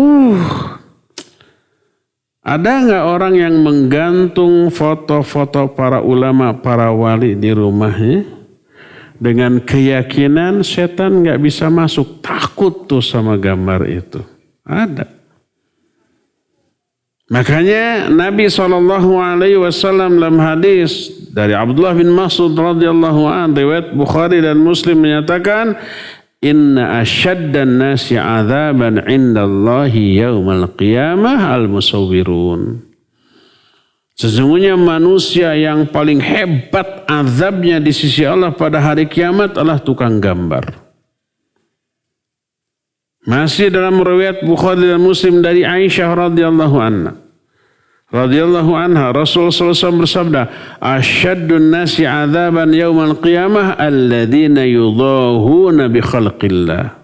Ada nggak orang yang menggantung foto-foto para ulama, para wali di rumahnya? Dengan keyakinan setan nggak bisa masuk. Takut tuh sama gambar itu. Ada. Makanya Nabi SAW dalam hadis dari Abdullah bin Mas'ud radhiyallahu anhu, riwayat Bukhari dan Muslim menyatakan, inna asyaddan nasi adzaban indallahi yaumal qiyamah al-musawwirun. Sesungguhnya manusia yang paling hebat azabnya di sisi Allah pada hari kiamat adalah tukang gambar. Masih dalam riwayat Bukhari dan Muslim dari Aisyah radhiyallahu anha, Rasul SAW bersabda, asyadun nasi azaban yaumal qiyamah alladzina yudahuna bi khalqillah.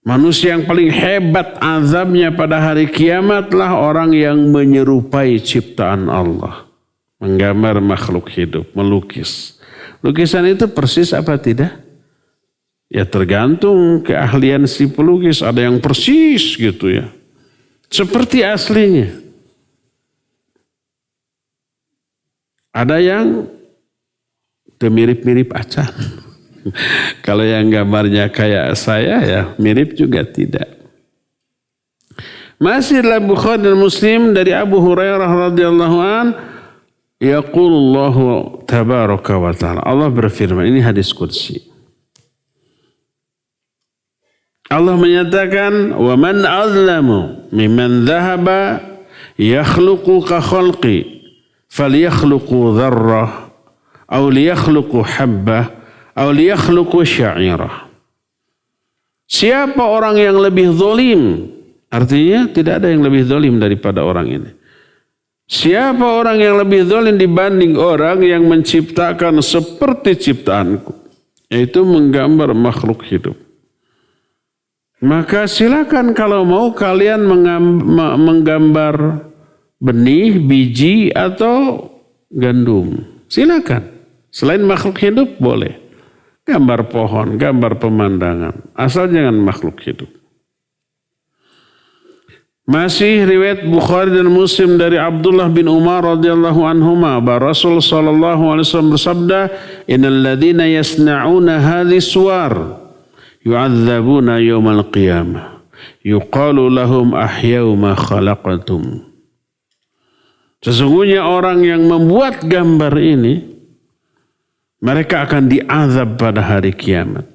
Manusia yang paling hebat azabnya pada hari kiamatlah orang yang menyerupai ciptaan Allah. Menggambar makhluk hidup, melukis. Lukisan itu persis apa tidak? Ya tergantung keahlian si pelukis. Ada yang persis gitu ya. Seperti aslinya. Ada yang mirip-mirip acan. Kalau yang gambarnya kayak saya ya mirip juga tidak. Masih dalam Bukhari dan Muslim dari Abu Hurairah radhiyallahu an, yaqulullahu tabaraka wa ta'ala. Allah berfirman, ini hadis qudsi. Allah menyatakan, "Wa man azlamu mimman dhahaba yakhluqu ka khalqi falyakhluqu dzarrah aw liyakhluqu habbah aw liyakhluqu sya'irah." Siapa orang yang lebih zalim? Artinya tidak ada yang lebih zalim daripada orang ini. Siapa orang yang lebih zalim dibanding orang yang menciptakan seperti ciptaanku, yaitu menggambar makhluk hidup. Maka silakan kalau mau kalian menggambar benih, biji atau gandum. Silakan. Selain makhluk hidup boleh. Gambar pohon, gambar pemandangan. Asal jangan makhluk hidup. Masih riwayat Bukhari dan Muslim dari Abdullah bin Umar radhiyallahu anhuma bahwa Rasul sallallahu alaihi wasallam bersabda, "Innal ladzina yasna'una hadhihi suwar yu'adzabuna yaumal qiyamah. Yuqalu lahum ahyau ma khalaqatum." Sesungguhnya orang yang membuat gambar ini, mereka akan diazab pada hari kiamat.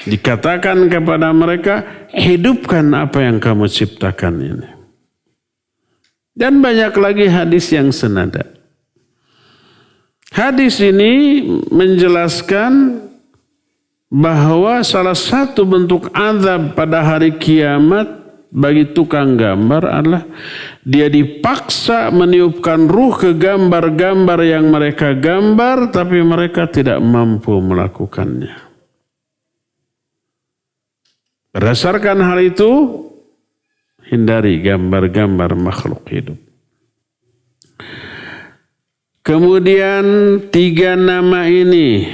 Dikatakan kepada mereka, hidupkan apa yang kamu ciptakan ini. Dan banyak lagi hadis yang senada. Hadis ini menjelaskan bahwa salah satu bentuk azab pada hari kiamat bagi tukang gambar adalah dia dipaksa meniupkan ruh ke gambar-gambar yang mereka gambar, tapi mereka tidak mampu melakukannya. Berdasarkan hal itu, hindari gambar-gambar makhluk hidup. Kemudian 3 nama ini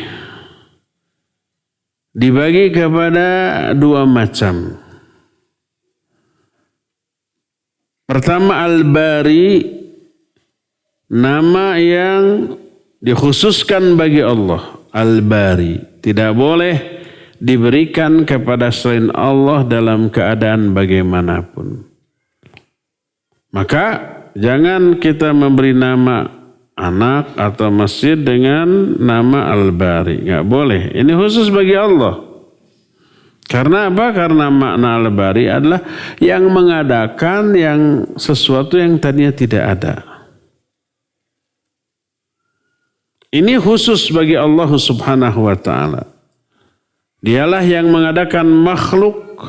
dibagi kepada 2 macam. Pertama, Al-Bari, nama yang dikhususkan bagi Allah. Al-Bari, tidak boleh diberikan kepada selain Allah dalam keadaan bagaimanapun. Maka jangan kita memberi nama anak atau masjid dengan nama Al-Bari. Nggak boleh. Ini khusus bagi Allah. Karena apa? Karena makna Al-Bari adalah yang mengadakan yang sesuatu yang tadinya tidak ada. Ini khusus bagi Allah Subhanahu wa ta'ala. Dialah yang mengadakan makhluk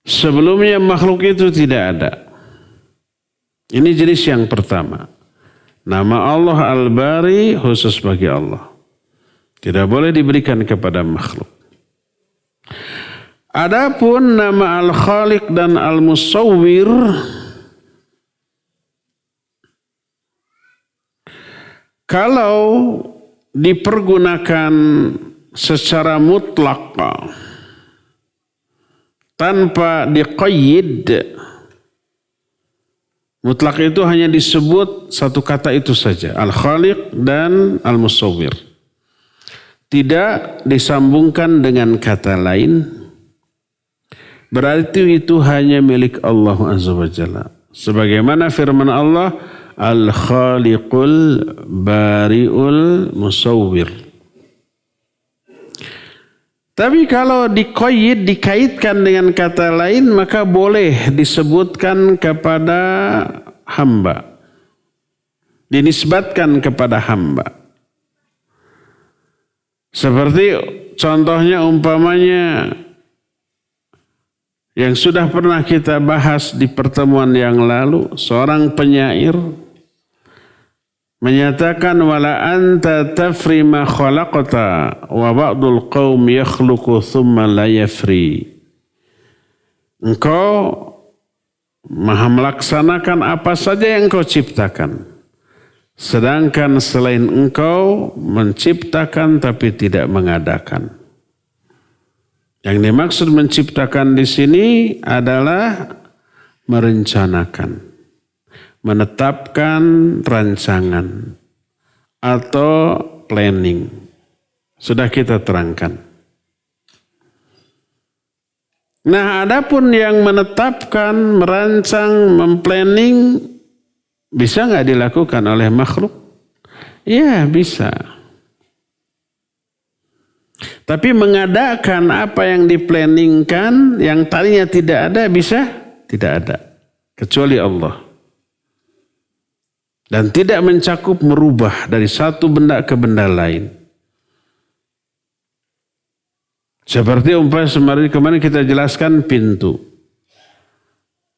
sebelumnya makhluk itu tidak ada. Ini jenis yang pertama. Nama Allah Al-Bari khusus bagi Allah. Tidak boleh diberikan kepada makhluk. Adapun nama Al-Khaliq dan Al-Musawwir, kalau dipergunakan secara mutlak tanpa diqayyid, mutlak itu hanya disebut satu kata itu saja, Al-Khaliq dan Al-Musawwir, tidak disambungkan dengan kata lain, berarti itu hanya milik Allah Azza wa Jalla. Sebagaimana firman Allah, Al-Khaliqul Bari'ul Musawwir. Tapi kalau diqayyid, dikaitkan dengan kata lain, maka boleh disebutkan kepada hamba. Dinisbatkan kepada hamba. Seperti contohnya umpamanya yang sudah pernah kita bahas di pertemuan yang lalu, seorang penyair menyatakan, wala anta tafri ma khalaqta wa ba'dul qaum yakhluqu thumma la yafri. Engkau maha melaksanakan apa saja yang engkau ciptakan, sedangkan selain engkau menciptakan tapi tidak mengadakan. Yang dimaksud menciptakan di sini adalah merencanakan, menetapkan rancangan atau planning. Sudah kita terangkan. Nah, adapun yang menetapkan, merancang, memplanning, bisa nggak dilakukan oleh makhluk? Iya, bisa. Tapi mengadakan apa yang diplanningkan yang tadinya tidak ada bisa tidak ada. Kecuali Allah. Dan tidak mencakup merubah dari satu benda ke benda lain. Seperti kemarin kita jelaskan pintu.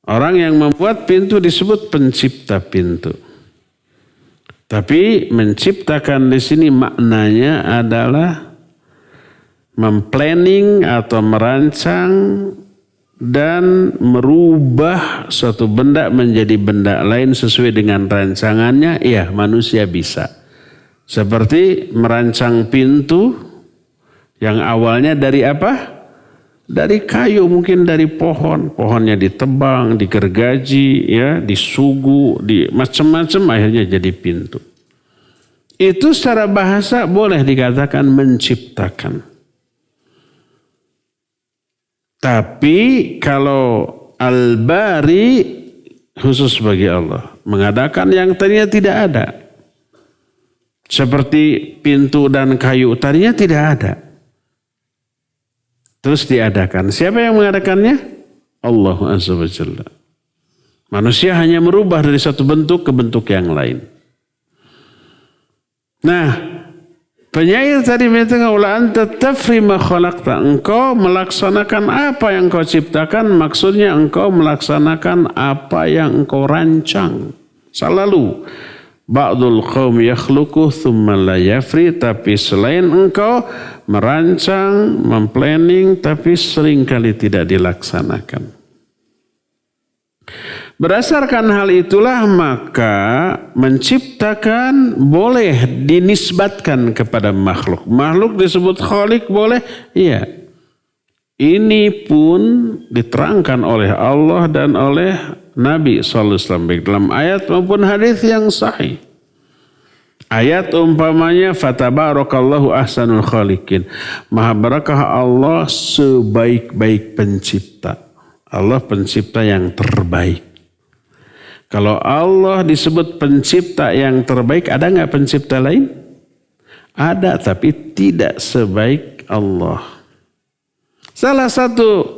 Orang yang membuat pintu disebut pencipta pintu. Tapi menciptakan di sini maknanya adalah memplanning atau merancang dan merubah suatu benda menjadi benda lain sesuai dengan rancangannya. Ya, manusia bisa. Seperti merancang pintu yang awalnya dari apa? Dari kayu, mungkin dari pohon. Pohonnya ditebang, digergaji, ya, disugu, macam-macam, akhirnya jadi pintu. Itu secara bahasa boleh dikatakan menciptakan. Tapi kalau al-bari khusus bagi Allah. Mengadakan yang tadinya tidak ada. Seperti pintu dan kayu tadinya tidak ada. Terus diadakan. Siapa yang mengadakannya? Allah Azza wa Jalla. Manusia hanya merubah dari satu bentuk ke bentuk yang lain. Nah, penyair tadi mengatakan wala anta tafri ma khalaqta. Engkau melaksanakan apa yang engkau ciptakan, maksudnya engkau melaksanakan apa yang engkau rancang. Selalu ba'dul qaum yakhluqu thumma la yafri, tapi selain engkau merancang, memplanning, tapi seringkali tidak dilaksanakan. Berdasarkan hal itulah maka menciptakan boleh dinisbatkan kepada makhluk. Makhluk disebut khaliq boleh? Iya. Ini pun diterangkan oleh Allah dan oleh Nabi SAW baik dalam ayat maupun hadis yang sahih. Ayat umpamanya fatabarakallahu ahsanul khaliqin. Maha barakah Allah sebaik-baik pencipta. Allah pencipta yang terbaik. Kalau Allah disebut pencipta yang terbaik, ada nggak pencipta lain? Ada, tapi tidak sebaik Allah. Salah satu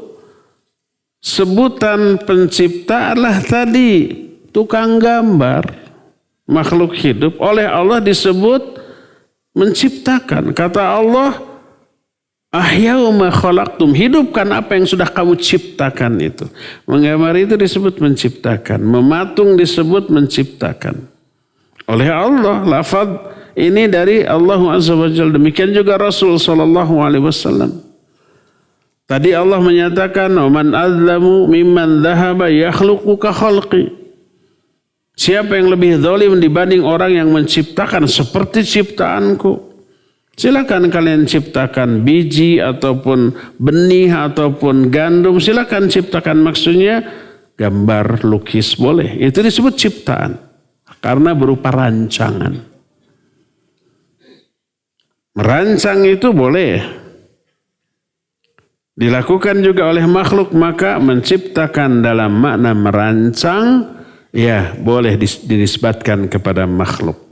sebutan pencipta adalah tadi tukang gambar. Makhluk hidup oleh Allah disebut menciptakan. Kata Allah, ahyau ma khalaqtum, hidupkan apa yang sudah kamu ciptakan itu. Menggambar itu disebut menciptakan. Mematung disebut menciptakan. Oleh Allah, lafaz ini dari Allah Azza wa Jalla. Demikian juga Rasul sallallahu alaihi wasallam. Tadi Allah menyatakan, "Man azlamu mimman dhahaba yakhluqu ka khalqi." Siapa yang lebih zalim dibanding orang yang menciptakan seperti ciptaanku? Silakan kalian ciptakan biji ataupun benih ataupun gandum. Silakan ciptakan, maksudnya gambar, lukis boleh. Itu disebut ciptaan karena berupa rancangan. Merancang itu boleh dilakukan juga oleh makhluk, maka menciptakan dalam makna merancang, ya boleh dinisbatkan kepada makhluk.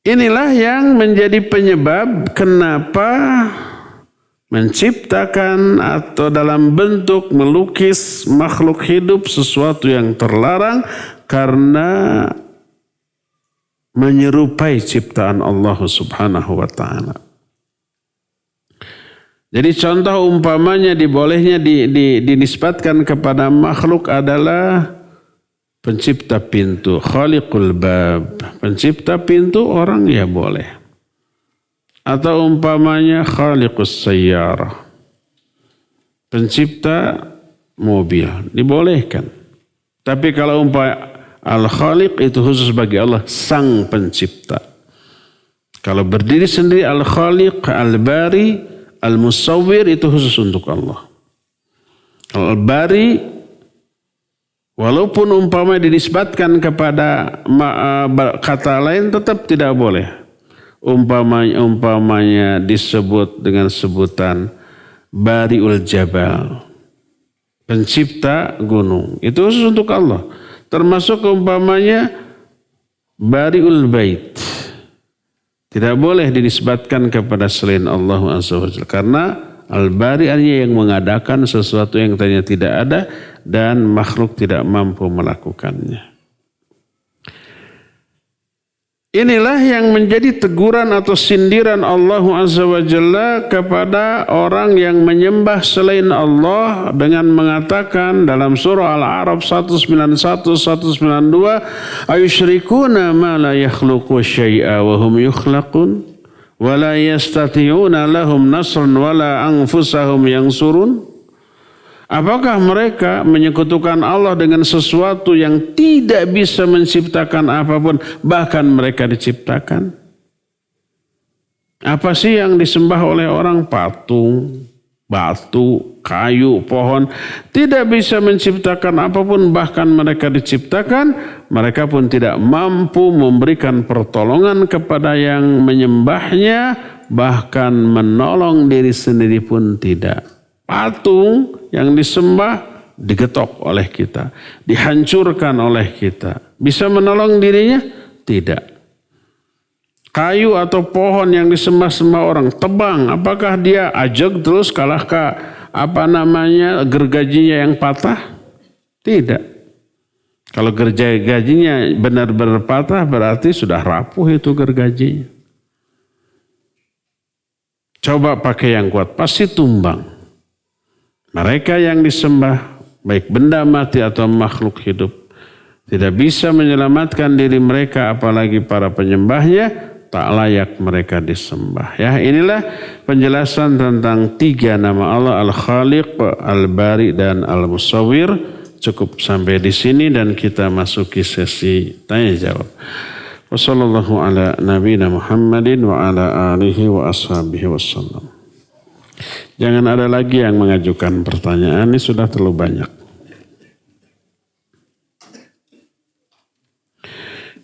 Inilah yang menjadi penyebab kenapa menciptakan atau dalam bentuk melukis makhluk hidup sesuatu yang terlarang karena menyerupai ciptaan Allah Subhanahu wa taala. Jadi contoh umpamanya dibolehnya dinisbatkan kepada makhluk adalah pencipta pintu, khaliqul bab. Pencipta pintu orang ya boleh. Atau umpamanya khaliqus sayyarah. Pencipta mobil, dibolehkan. Tapi kalau al-khaliq itu khusus bagi Allah, sang pencipta. Kalau berdiri sendiri al-khaliq, al-bari, al-musawwir itu khusus untuk Allah. Al-bari walaupun umpamanya dinisbatkan kepada kata lain tetap tidak boleh. Umpamanya disebut dengan sebutan bariul jabal, pencipta gunung. Itu khusus untuk Allah. Termasuk umpamanya bariul bait, Tidak boleh dinisbatkan kepada selain Allah Azza wa Jalla. Karena Al-Bari artinya yang mengadakan sesuatu yang tadinya tidak ada dan makhluk tidak mampu melakukannya. Inilah yang menjadi teguran atau sindiran Allah Azza wa Jalla kepada orang yang menyembah selain Allah dengan mengatakan dalam surah Al-A'raf 191-192, ayusyrikuna ma la yakhluqu syai'a wa hum yukhlaqun wa la yastati'una lahum nasran wa la anfusahum yansurun. Apakah mereka menyekutukan Allah dengan sesuatu yang tidak bisa menciptakan apapun, bahkan mereka diciptakan? Apa sih yang disembah oleh orang? Patung, batu, kayu, pohon. Tidak bisa menciptakan apapun, bahkan mereka diciptakan. Mereka pun tidak mampu memberikan pertolongan kepada yang menyembahnya, bahkan menolong diri sendiri pun tidak. Patung yang disembah digetok oleh kita, dihancurkan oleh kita. Bisa menolong dirinya? Tidak. Kayu atau pohon yang disembah-sembah orang, tebang, apakah dia ajak terus kalahkah gergajinya yang patah? Tidak. Kalau gergajinya benar-benar patah berarti sudah rapuh itu gergajinya. Coba pakai yang kuat, pasti tumbang. Mereka yang disembah, baik benda mati atau makhluk hidup, tidak bisa menyelamatkan diri mereka, apalagi para penyembahnya, tak layak mereka disembah. Ya, inilah penjelasan tentang 3 nama Allah, Al-Khaliq, Al-Bari, dan Al-Musawwir. Cukup sampai di sini dan kita masuki sesi tanya jawab. Wassallallahu ala nabiyina Muhammadin wa ala alihi wa ashabihi wassalam. Jangan ada lagi yang mengajukan pertanyaan, ini sudah terlalu banyak.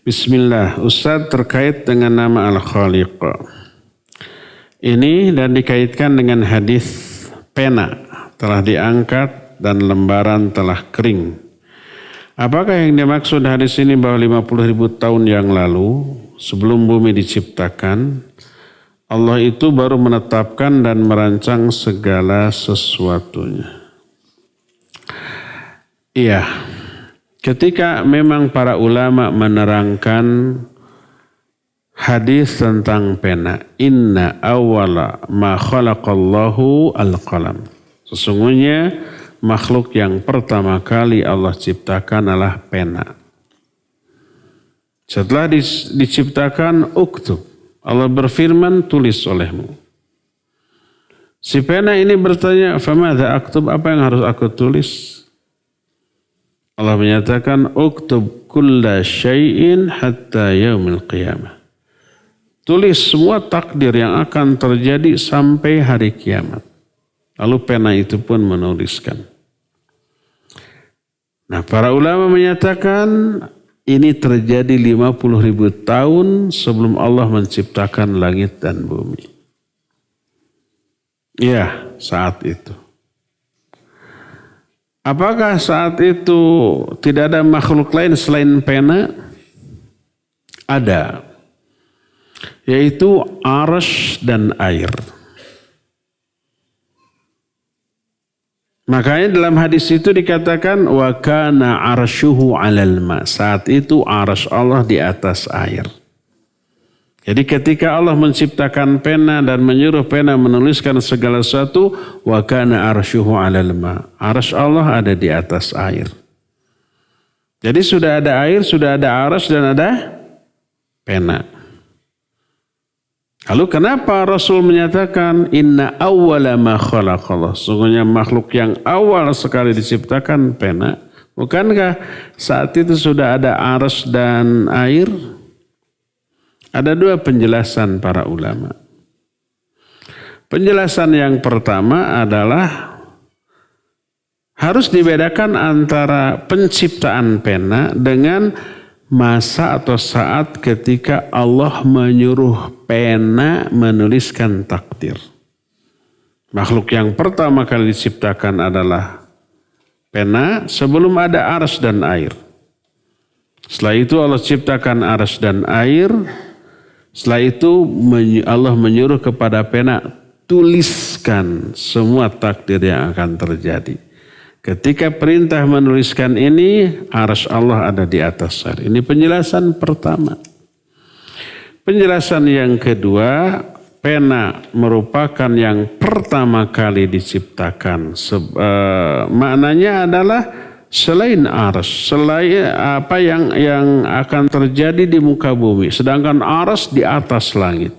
Bismillah, Ustaz, terkait dengan nama Al-Khaliq. Ini dan dikaitkan dengan hadis pena telah diangkat dan lembaran telah kering. Apakah yang dimaksud hadis ini bahwa 50.000 tahun yang lalu sebelum bumi diciptakan, Allah itu baru menetapkan dan merancang segala sesuatunya? Iya, ketika memang para ulama menerangkan hadis tentang pena, inna awwala ma khalaqallahu al-qalam. Sesungguhnya makhluk yang pertama kali Allah ciptakan adalah pena. Setelah diciptakan uktub, Allah berfirman, tulis olehmu. Si pena ini bertanya, famadha aktub, apa yang harus aku tulis? Allah menyatakan, uktub kulla syai'in hatta yaumil qiyamah. Tulis semua takdir yang akan terjadi sampai hari kiamat. Lalu pena itu pun menuliskan. Nah, para ulama menyatakan, ini terjadi 50.000 tahun sebelum Allah menciptakan langit dan bumi. Ya, saat itu. Apakah saat itu tidak ada makhluk lain selain pena? Ada. Yaitu arsy dan air. Makanya dalam hadis itu dikatakan wa kana arsyuhu 'alal ma. Saat itu arsy Allah di atas air. Jadi ketika Allah menciptakan pena dan menyuruh pena menuliskan segala sesuatu, wa kana arsyuhu 'alal ma. Arsy Allah ada di atas air. Jadi sudah ada air, sudah ada arsy dan ada pena. Lalu kenapa Rasul menyatakan inna awwala ma khalaqallah? Sungguhnya makhluk yang awal sekali diciptakan pena. Bukankah saat itu sudah ada arsy dan air? Ada 2 penjelasan para ulama. Penjelasan yang pertama adalah harus dibedakan antara penciptaan pena dengan masa atau saat ketika Allah menyuruh pena menuliskan takdir. Makhluk yang pertama kali diciptakan adalah pena sebelum ada arsy dan air. Setelah itu Allah ciptakan arsy dan air. Setelah itu Allah menyuruh kepada pena, tuliskan semua takdir yang akan terjadi. Ketika perintah menuliskan ini, arsy Allah ada di atas air. Ini penjelasan pertama. Penjelasan yang kedua, pena merupakan yang pertama kali diciptakan. Maknanya adalah selain arsy, selain apa yang akan terjadi di muka bumi. Sedangkan arsy di atas langit.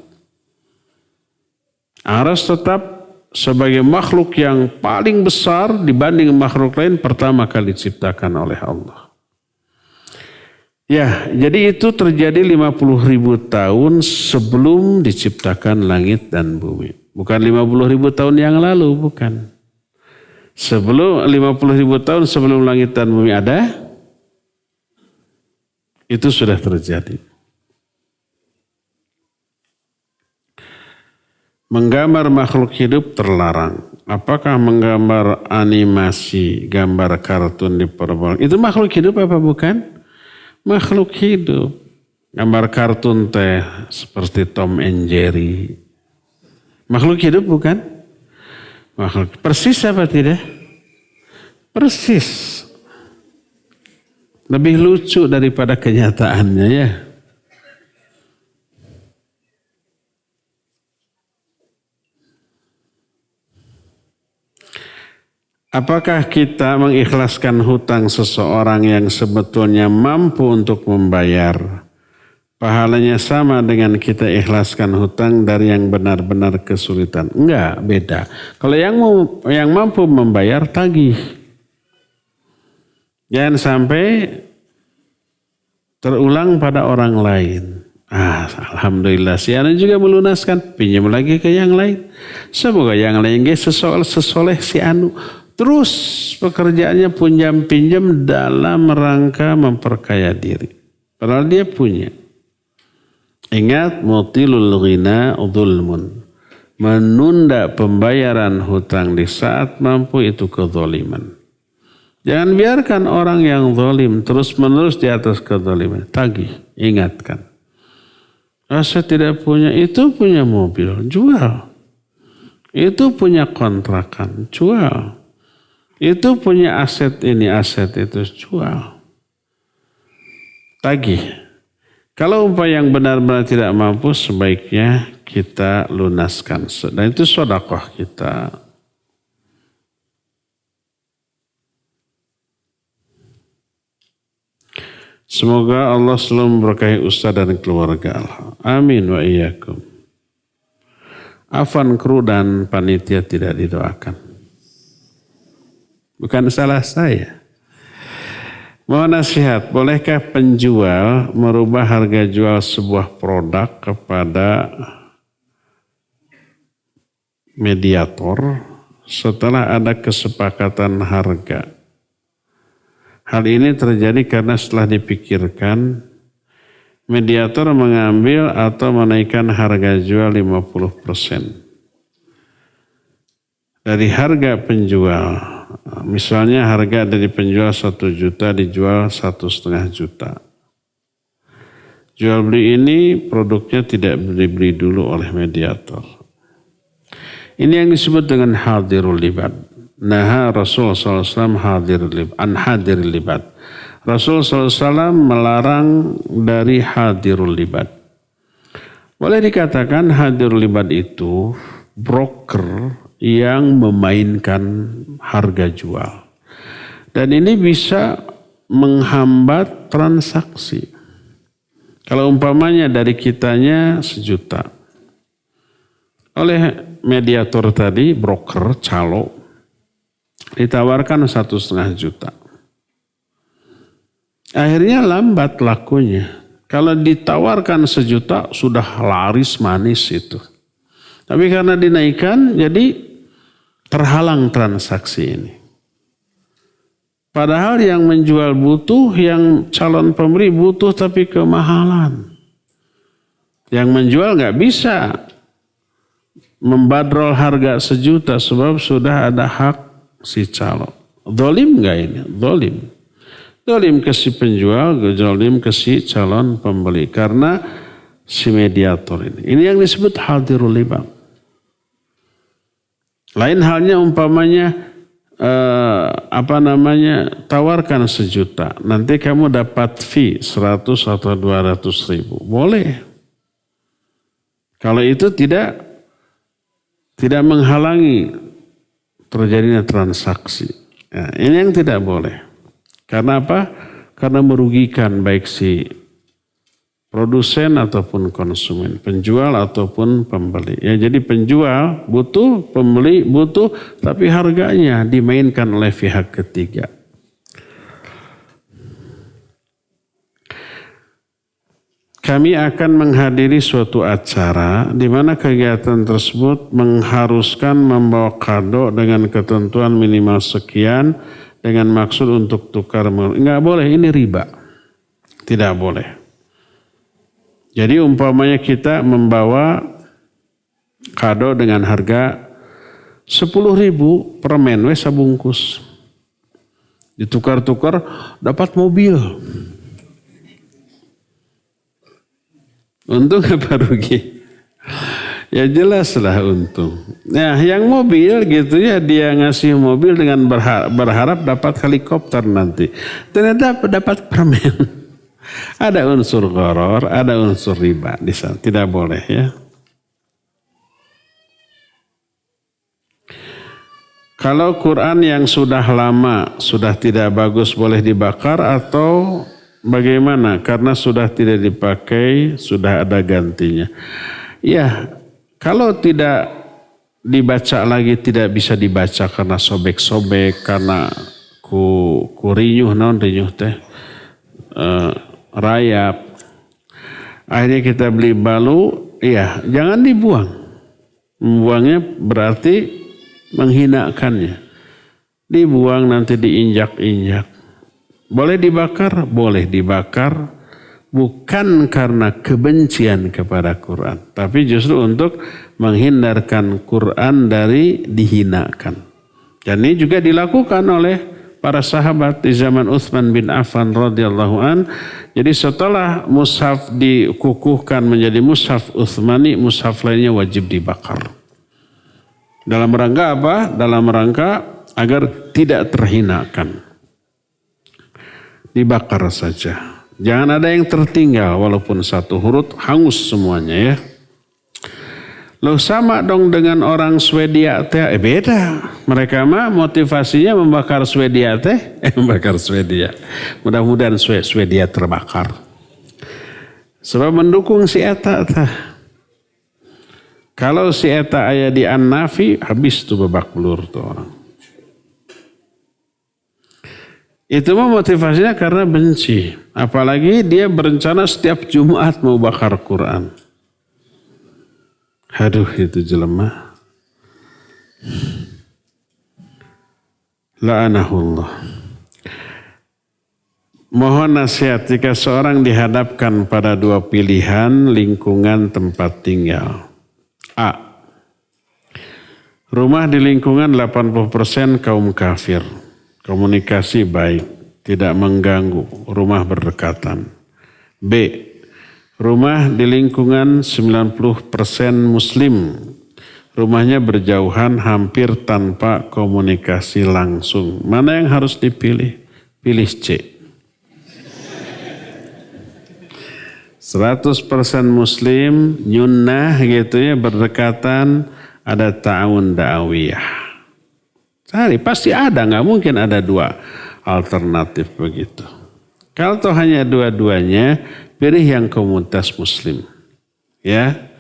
Arsy tetap sebagai makhluk yang paling besar dibanding makhluk lain pertama kali diciptakan oleh Allah. Ya, jadi itu terjadi 50.000 tahun sebelum diciptakan langit dan bumi. Bukan 50.000 tahun yang lalu, bukan. Sebelum 50.000 tahun sebelum langit dan bumi ada, itu sudah terjadi. Menggambar makhluk hidup terlarang. Apakah menggambar animasi, gambar kartun diperbolehkan? Itu makhluk hidup apa bukan? Makhluk hidup. Gambar kartun teh seperti Tom and Jerry. Makhluk hidup bukan? Makhluk. Persis apa tidak? Persis. Lebih lucu daripada kenyataannya ya. Apakah kita mengikhlaskan hutang seseorang yang sebetulnya mampu untuk membayar? Pahalanya sama dengan kita ikhlaskan hutang dari yang benar-benar kesulitan. Enggak, beda. Kalau yang mampu membayar, tagih. Jangan sampai terulang pada orang lain. Alhamdulillah si anu juga melunaskan, pinjam lagi ke yang lain. Semoga yang lain sesoleh si anu. Terus pekerjaannya pinjam dalam rangka memperkaya diri. Padahal dia punya. Ingat, mutilul ghina dzulmun. Menunda pembayaran hutang di saat mampu itu kezaliman. Jangan biarkan orang yang zalim terus menerus di atas kezaliman. Tagih, ingatkan. Saya tidak punya, itu punya mobil, jual. Itu punya kontrakan, jual. Itu punya aset ini, aset itu, jual. Tagih. Kalau umpama yang benar-benar tidak mampu, sebaiknya kita lunaskan. Dan itu sedekah kita. Semoga Allah selalu memberkahi Ustaz dan keluarga. Amin wa iyyakum. Afan kru dan panitia tidak didoakan. Bukan salah saya. Mohon nasihat, bolehkah penjual merubah harga jual sebuah produk kepada mediator setelah ada kesepakatan harga? Hal ini terjadi karena setelah dipikirkan, mediator mengambil atau menaikkan harga jual 50% dari harga penjual. Misalnya harga dari penjual 1 juta dijual 1,5 juta. Jual beli ini produknya tidak dibeli dulu oleh mediator. Ini yang disebut dengan hadirul libat. Naha Rasulullah SAW hadirul libat. Rasulullah SAW melarang dari hadirul libat. Boleh dikatakan hadirul libat itu broker yang memainkan harga jual. Dan ini bisa menghambat transaksi. Kalau umpamanya dari kitanya 1 juta. Oleh mediator tadi, broker, calo, ditawarkan 1,5 juta. Akhirnya lambat lakunya. Kalau ditawarkan 1 juta sudah laris manis itu. Tapi karena dinaikkan jadi terhalang transaksi ini. Padahal yang menjual butuh, yang calon pembeli butuh tapi kemahalan. Yang menjual nggak bisa membadrol harga 1 juta sebab sudah ada hak si calon. Dolim nggak ini? Dolim. Dolim ke si penjual, dolim ke si calon pembeli. Karena si mediator ini. Ini yang disebut hadirul libab. Lain halnya umpamanya tawarkan 1 juta, nanti kamu dapat fee 100 atau 200 ribu, boleh. Kalau itu tidak menghalangi terjadinya transaksi. Nah, ini yang tidak boleh. Karena apa? Karena merugikan baik si produsen ataupun konsumen, penjual ataupun pembeli. Ya, jadi penjual butuh, pembeli butuh, tapi harganya dimainkan oleh pihak ketiga. Kami akan menghadiri suatu acara di mana kegiatan tersebut mengharuskan membawa kado dengan ketentuan minimal sekian dengan maksud untuk tukar. Enggak boleh, ini riba. Tidak boleh. Jadi umpamanya kita membawa kado dengan harga 10.000 permen sabungkus. Ditukar-tukar dapat mobil. Untung apa rugi? Ya jelaslah untung. Nah yang mobil gitu ya, dia ngasih mobil dengan berharap dapat helikopter nanti. Ternyata dapat permen. Ada unsur gharar, ada unsur riba di sana. Tidak boleh ya. Kalau Quran yang sudah lama, sudah tidak bagus boleh dibakar atau bagaimana? Karena sudah tidak dipakai, sudah ada gantinya. Ya, kalau tidak dibaca lagi, tidak bisa dibaca karena sobek-sobek, karena rinyuh, rinyuh teh. Rayap, akhirnya kita beli balu, iya jangan dibuang. Membuangnya berarti menghinakannya. Dibuang nanti diinjak-injak. Boleh dibakar? Boleh dibakar. Bukan karena kebencian kepada Quran, tapi justru untuk menghindarkan Quran dari dihinakan. Dan ini juga dilakukan oleh para sahabat di zaman Utsman bin Affan radhiyallahu an. Jadi setelah mushaf dikukuhkan menjadi mushaf Utsmani, mushaf lainnya wajib dibakar. Dalam rangka apa? Dalam rangka agar tidak terhinakan. Dibakar saja. Jangan ada yang tertinggal walaupun 1 huruf, hangus semuanya ya. Loh sama dong dengan orang Swedia teh, beda. Mereka mah motivasinya membakar Swedia teh, membakar Swedia. Mudah-mudahan Swedia terbakar. Sebab mendukung si eta teh. Kalau si eta aya di An-Nafi, habis tuh babak belur tuh orang. Itu mah motivasinya karena benci. Apalagi dia berencana setiap Jumat mau bakar Quran. Aduh itu jelema. La'anahullah. Mohon nasihat jika seorang dihadapkan pada 2 pilihan lingkungan tempat tinggal. A. Rumah di lingkungan 80% kaum kafir. Komunikasi baik, tidak mengganggu, rumah berdekatan. B. Rumah di lingkungan 90% muslim. Rumahnya berjauhan hampir tanpa komunikasi langsung. Mana yang harus dipilih? Pilih C. 100% muslim, nyunnah gitu ya, berdekatan, ada ta'awun da'awiyah. Cari, pasti ada, nggak mungkin ada 2 alternatif begitu. Kalau toh hanya dua-duanya, pilih yang komunitas muslim. Ya.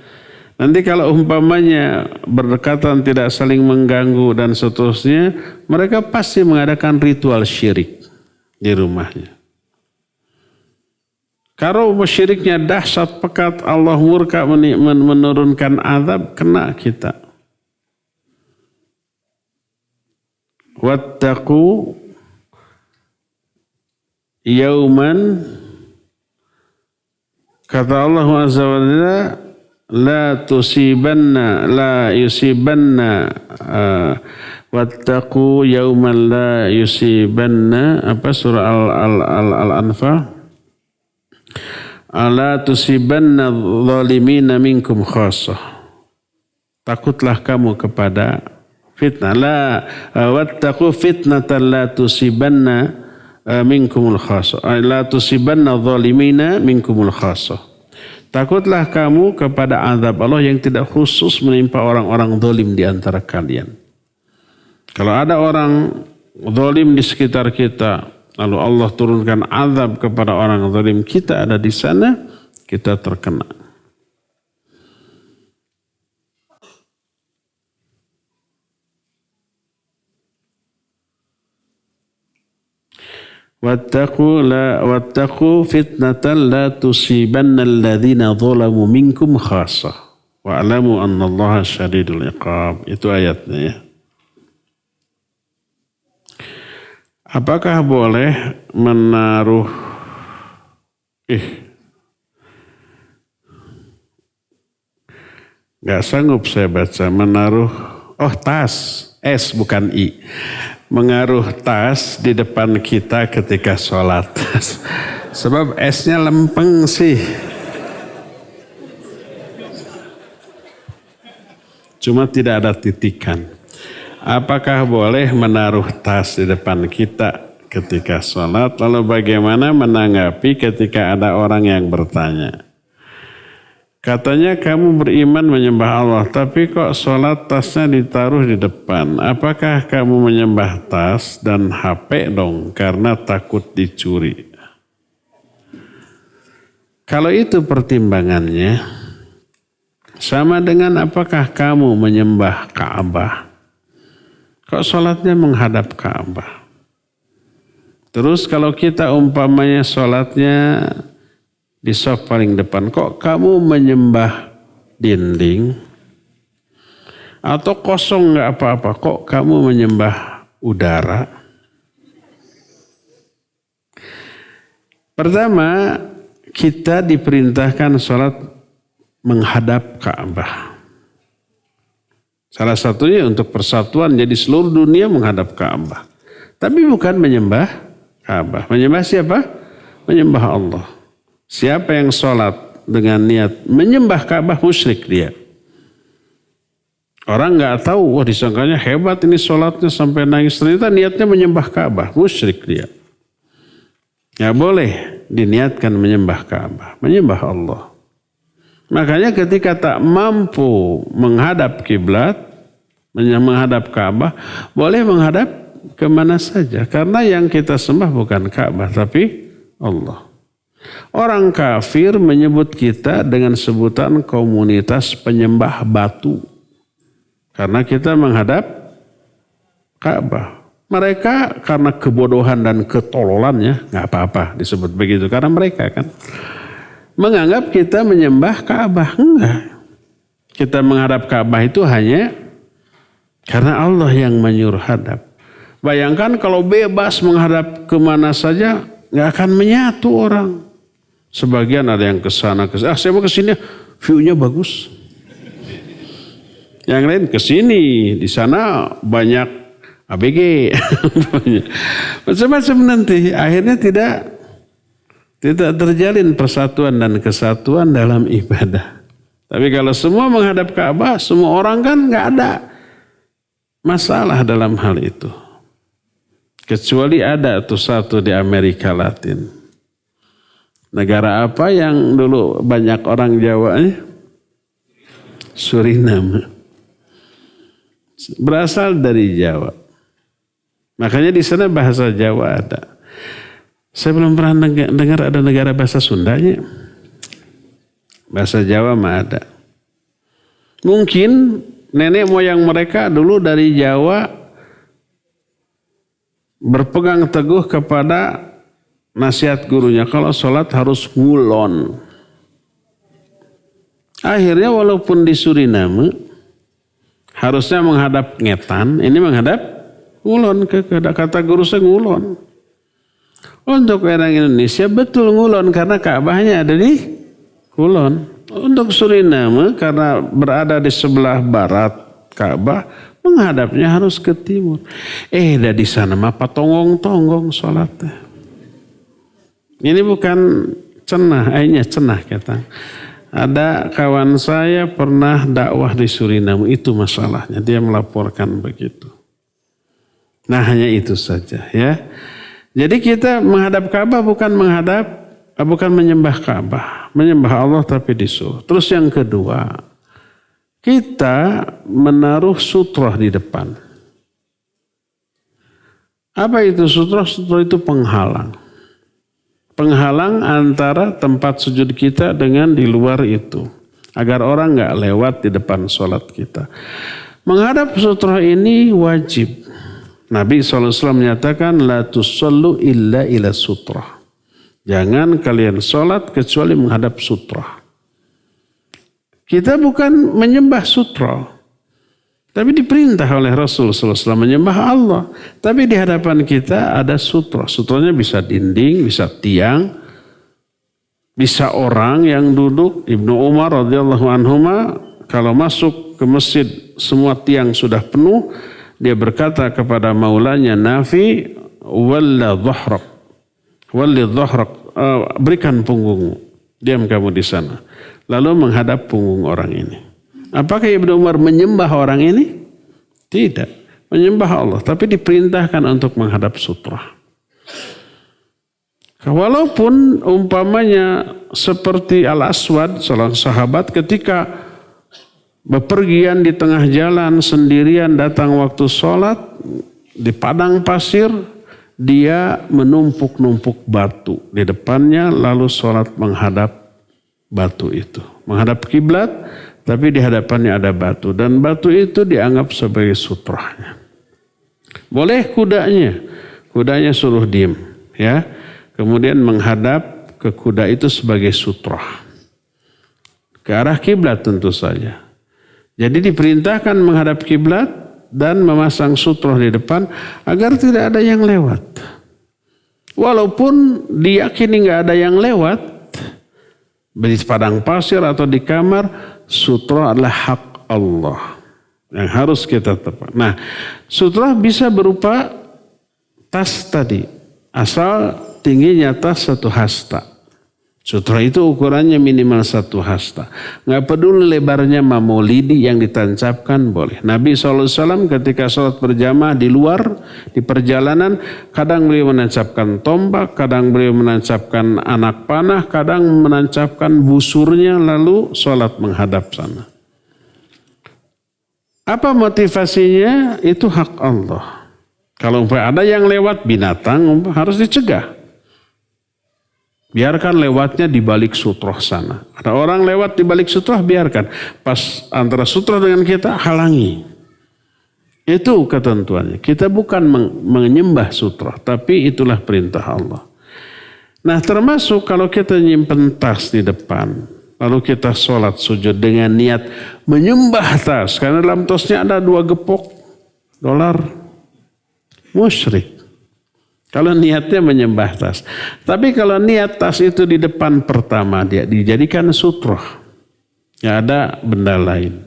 Nanti kalau umpamanya berdekatan tidak saling mengganggu dan seterusnya, mereka pasti mengadakan ritual syirik di rumahnya. Kalau syiriknya dahsyat pekat, Allah murka menurunkan azab, kena kita. Wattaqu yauman, kata Allah Azza wa Jalla, la yusibanna wattaqu yauman la yusibanna, apa surah Al-Anfal, Ala tusibanna zalimina minkum khassah. Takutlah kamu kepada fitnah. Wattaqu fitnatan la tusibanna minkumul khassah. La tusibanna zalimina minkumul khassah. Takutlah kamu kepada azab Allah yang tidak khusus menimpa orang-orang zalim di antara kalian. Kalau ada orang zalim di sekitar kita, lalu Allah turunkan azab kepada orang zalim, kita ada di sana, kita terkena. Wattaqu fitnatan la tusibanna alladhina zalamu minkum khassah wa'lamu annallaha syadidul iqab. Itu ayatnya ya. Apakah boleh menaruh nggak sanggup saya baca menaruh tas S bukan I. Mengaruh tas di depan kita ketika sholat. Sebab S-nya lempeng sih. Cuma tidak ada titikan. Apakah boleh menaruh tas di depan kita ketika sholat? Lalu bagaimana menanggapi ketika ada orang yang bertanya? Katanya kamu beriman menyembah Allah, tapi kok sholat tasnya ditaruh di depan? Apakah kamu menyembah tas dan HP dong karena takut dicuri? Kalau itu pertimbangannya, sama dengan apakah kamu menyembah Ka'bah? Kok sholatnya menghadap Ka'bah? Terus kalau kita umpamanya sholatnya di saf paling depan, kok kamu menyembah dinding? Atau kosong nggak apa-apa, kok kamu menyembah udara? Pertama, kita diperintahkan sholat menghadap Ka'bah. Salah satunya untuk persatuan, jadi seluruh dunia menghadap Ka'bah. Tapi bukan menyembah Ka'bah. Menyembah siapa? Menyembah Allah. Siapa yang sholat dengan niat menyembah Ka'bah, musyrik dia. Orang nggak tahu, wah disangkanya hebat ini sholatnya sampai nangis, ternyata niatnya menyembah Ka'bah, musyrik dia. Ya boleh diniatkan menyembah Ka'bah, menyembah Allah. Makanya ketika tak mampu menghadap kiblat, menghadap Ka'bah, boleh menghadap kemana saja. Karena yang kita sembah bukan Ka'bah, tapi Allah. Orang kafir menyebut kita dengan sebutan komunitas penyembah batu. Karena kita menghadap Ka'bah. Mereka karena kebodohan dan ketololannya, nggak apa-apa disebut begitu. Karena mereka kan menganggap kita menyembah Ka'bah. Enggak. Kita menghadap Ka'bah itu hanya karena Allah yang menyuruh hadap. Bayangkan kalau bebas menghadap kemana saja, nggak akan menyatu orang. Sebagian ada yang ke sana, saya mau ke sini, view-nya bagus. Yang lain ke sini, di sana banyak ABG. Macam-macam nanti. Akhirnya tidak terjalin persatuan dan kesatuan dalam ibadah. Tapi kalau semua menghadap Ka'bah, semua orang kan nggak ada masalah dalam hal itu. Kecuali ada tuh satu di Amerika Latin. Negara apa yang dulu banyak orang Jawanya? Suriname. Berasal dari Jawa. Makanya di sana bahasa Jawa ada. Saya belum pernah dengar ada negara bahasa Sundanya. Bahasa Jawa mah ada. Mungkin nenek moyang mereka dulu dari Jawa berpegang teguh kepada nasihat gurunya, kalau sholat harus ngulon. Akhirnya walaupun di Suriname harusnya menghadap ngetan, ini menghadap ngulon. Kata guru saya ngulon. Untuk orang Indonesia betul ngulon karena Ka'bahnya ada di kulon. Untuk Suriname karena berada di sebelah barat Ka'bah, menghadapnya harus ke timur. Dari sana mah patonggong-tonggong sholatnya. Ini bukan cenah kata. Ada kawan saya pernah dakwah di Suriname, itu masalahnya. Dia melaporkan begitu. Nah hanya itu saja ya. Jadi kita menghadap Ka'bah bukan menyembah Ka'bah. Menyembah Allah tapi disuruh. Terus yang kedua, kita menaruh sutroh di depan. Apa itu sutroh? Sutroh itu penghalang. Penghalang antara tempat sujud kita dengan di luar itu. Agar orang gak lewat di depan sholat kita. Menghadap sutroh ini wajib. Nabi SAW menyatakan, la tusallu illa ila sutroh. Jangan kalian sholat kecuali menghadap sutroh. Kita bukan menyembah sutroh. Tapi diperintah oleh Rasul SAW menyembah Allah. Tapi di hadapan kita ada sutroh. Sutrohnya bisa dinding, bisa tiang, bisa orang yang duduk. Ibnu Umar radhiyallahu anhuma kalau masuk ke masjid semua tiang sudah penuh, dia berkata kepada maulanya Nafi, walla dhahrak, berikan punggungmu, diam kamu di sana. Lalu menghadap punggung orang ini. Apakah Ibnu Umar menyembah orang ini? Tidak. Menyembah Allah. Tapi diperintahkan untuk menghadap sutrah. Walaupun umpamanya seperti Al-Aswad, seorang sahabat ketika bepergian di tengah jalan sendirian datang waktu sholat di padang pasir, dia menumpuk-numpuk batu di depannya lalu sholat menghadap batu itu. Menghadap kiblat tapi di hadapannya ada batu. Dan batu itu dianggap sebagai sutrahnya. Boleh kudanya suruh diem. Ya. Kemudian menghadap ke kuda itu sebagai sutrah. Ke arah kiblat tentu saja. Jadi diperintahkan menghadap kiblat dan memasang sutrah di depan agar tidak ada yang lewat. Walaupun diyakini nggak ada yang lewat, di padang pasir atau di kamar, sutrah adalah hak Allah yang harus kita tepat. Nah, sutrah bisa berupa tas tadi, asal tingginya tas 1 hasta. Sutrah itu ukurannya minimal 1 hasta. Nggak peduli lebarnya mamolidi yang ditancapkan boleh. Nabi SAW ketika sholat berjamaah di luar, di perjalanan, kadang beliau menancapkan tombak, kadang beliau menancapkan anak panah, kadang menancapkan busurnya lalu sholat menghadap sana. Apa motivasinya? Itu hak Allah. Kalau ada yang lewat binatang harus dicegah. Biarkan lewatnya di balik sutroh sana. Ada orang lewat di balik sutroh, biarkan. Pas antara sutroh dengan kita, halangi. Itu ketentuannya. Kita bukan menyembah sutroh, tapi itulah perintah Allah. Nah, termasuk kalau kita nyimpen tas di depan, lalu kita sholat sujud dengan niat menyembah tas. Karena dalam tasnya ada 2 gepok dolar. Musyrik. Kalau niatnya menyembah tas. Tapi kalau niat tas itu di depan pertama, dia dijadikan sutroh. Ya ada benda lain.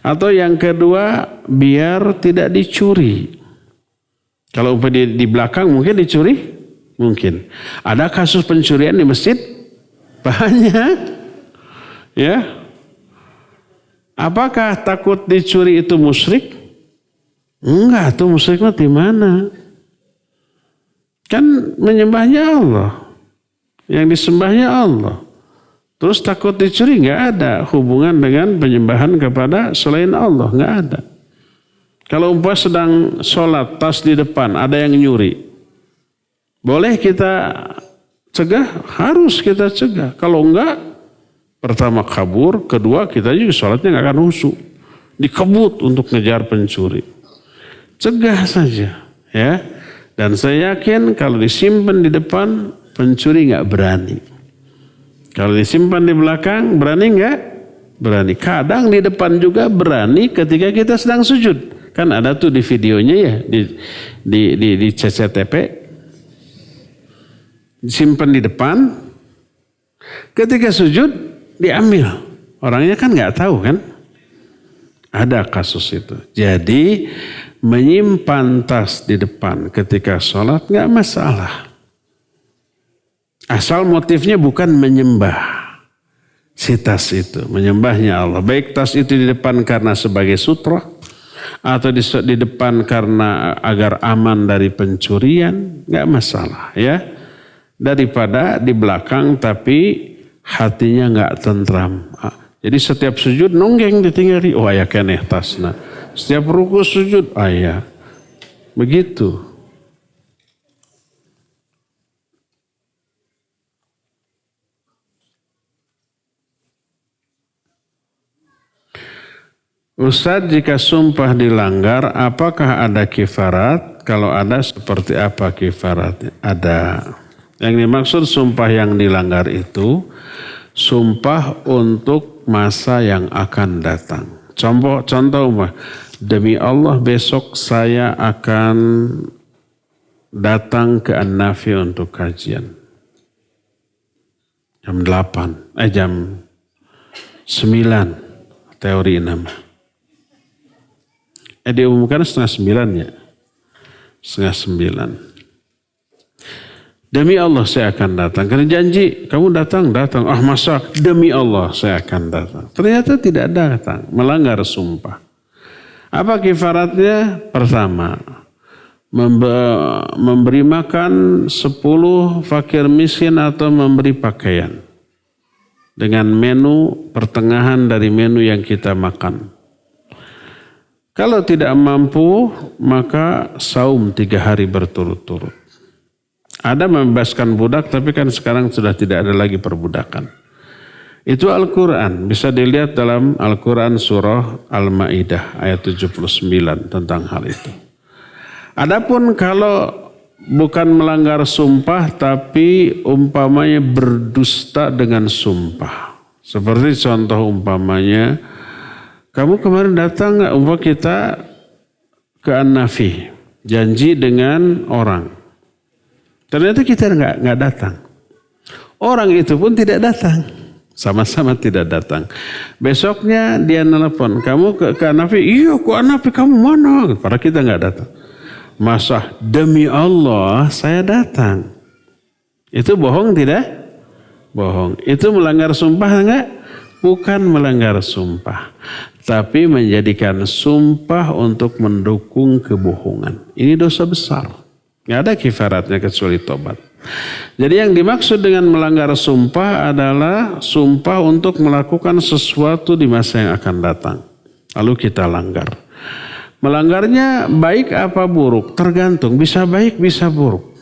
Atau yang kedua, biar tidak dicuri. Kalau di belakang mungkin dicuri? Mungkin. Ada kasus pencurian di masjid? Banyak. Ya. Apakah takut dicuri itu musyrik? Enggak, tuh musyriknya di mana? Kan menyembahnya Allah. Yang disembahnya Allah. Terus takut dicuri, nggak ada hubungan dengan penyembahan kepada selain Allah. Nggak ada. Kalau umpama sedang sholat, tas di depan, ada yang nyuri. Boleh kita cegah? Harus kita cegah. Kalau enggak, pertama kabur, kedua kita juga sholatnya nggak akan khusyuk. Dikebut untuk ngejar pencuri. Cegah saja. Ya. Dan saya yakin kalau disimpan di depan, pencuri nggak berani. Kalau disimpan di belakang, berani nggak? Berani. Kadang di depan juga berani ketika kita sedang sujud. Kan ada tuh di videonya ya, di CCTV. Disimpan di depan, ketika sujud diambil. Orangnya kan nggak tahu kan? Ada kasus itu. Jadi menyimpan tas di depan ketika sholat nggak masalah. Asal motifnya bukan menyembah si tas itu, menyembahnya Allah. Baik tas itu di depan karena sebagai sutra, atau di depan karena agar aman dari pencurian, nggak masalah ya. Daripada di belakang tapi hatinya nggak tentram. Jadi setiap sujud nonggeng ditinggali, oh ayah keneh tasna. Setiap ruku sujud ayah. Begitu. Ustadz, jika sumpah dilanggar, apakah ada kifarat? Kalau ada, seperti apa kifaratnya? Ada. Yang dimaksud sumpah yang dilanggar itu, sumpah untuk masa yang akan datang. Contoh, demi Allah besok saya akan datang ke An-Nafi untuk kajian. Jam 9, teori 6. Diumumkan 8:30 ya. 8:30. Demi Allah saya akan datang. Karena janji, kamu datang. Masa demi Allah saya akan datang. Ternyata tidak datang. Melanggar sumpah. Apa kifaratnya? Pertama, memberi makan 10 fakir miskin atau memberi pakaian. Dengan menu pertengahan dari menu yang kita makan. Kalau tidak mampu, maka saum 3 hari berturut-turut. Ada membebaskan budak, tapi kan sekarang sudah tidak ada lagi perbudakan. Itu Al-Quran. Bisa dilihat dalam Al-Quran surah Al-Ma'idah ayat 79 tentang hal itu. Adapun kalau bukan melanggar sumpah, tapi umpamanya berdusta dengan sumpah. Seperti contoh umpamanya, kamu kemarin datang nggak? Umpama kita ke An-Nafi, janji dengan orang. Ternyata kita nggak datang. Orang itu pun tidak datang, sama-sama tidak datang. Besoknya dia nelpon, kamu ke An-Nafi? Iya, ke An-Nafi, kamu mana? Padahal kita nggak datang. Masa demi Allah saya datang. Itu bohong tidak? Bohong. Itu melanggar sumpah enggak? Bukan melanggar sumpah, tapi menjadikan sumpah untuk mendukung kebohongan. Ini dosa besar. Nggak ada kifaratnya kecuali tobat. Jadi yang dimaksud dengan melanggar sumpah adalah sumpah untuk melakukan sesuatu di masa yang akan datang. Lalu kita langgar. Melanggarnya baik apa buruk? Tergantung, bisa baik bisa buruk.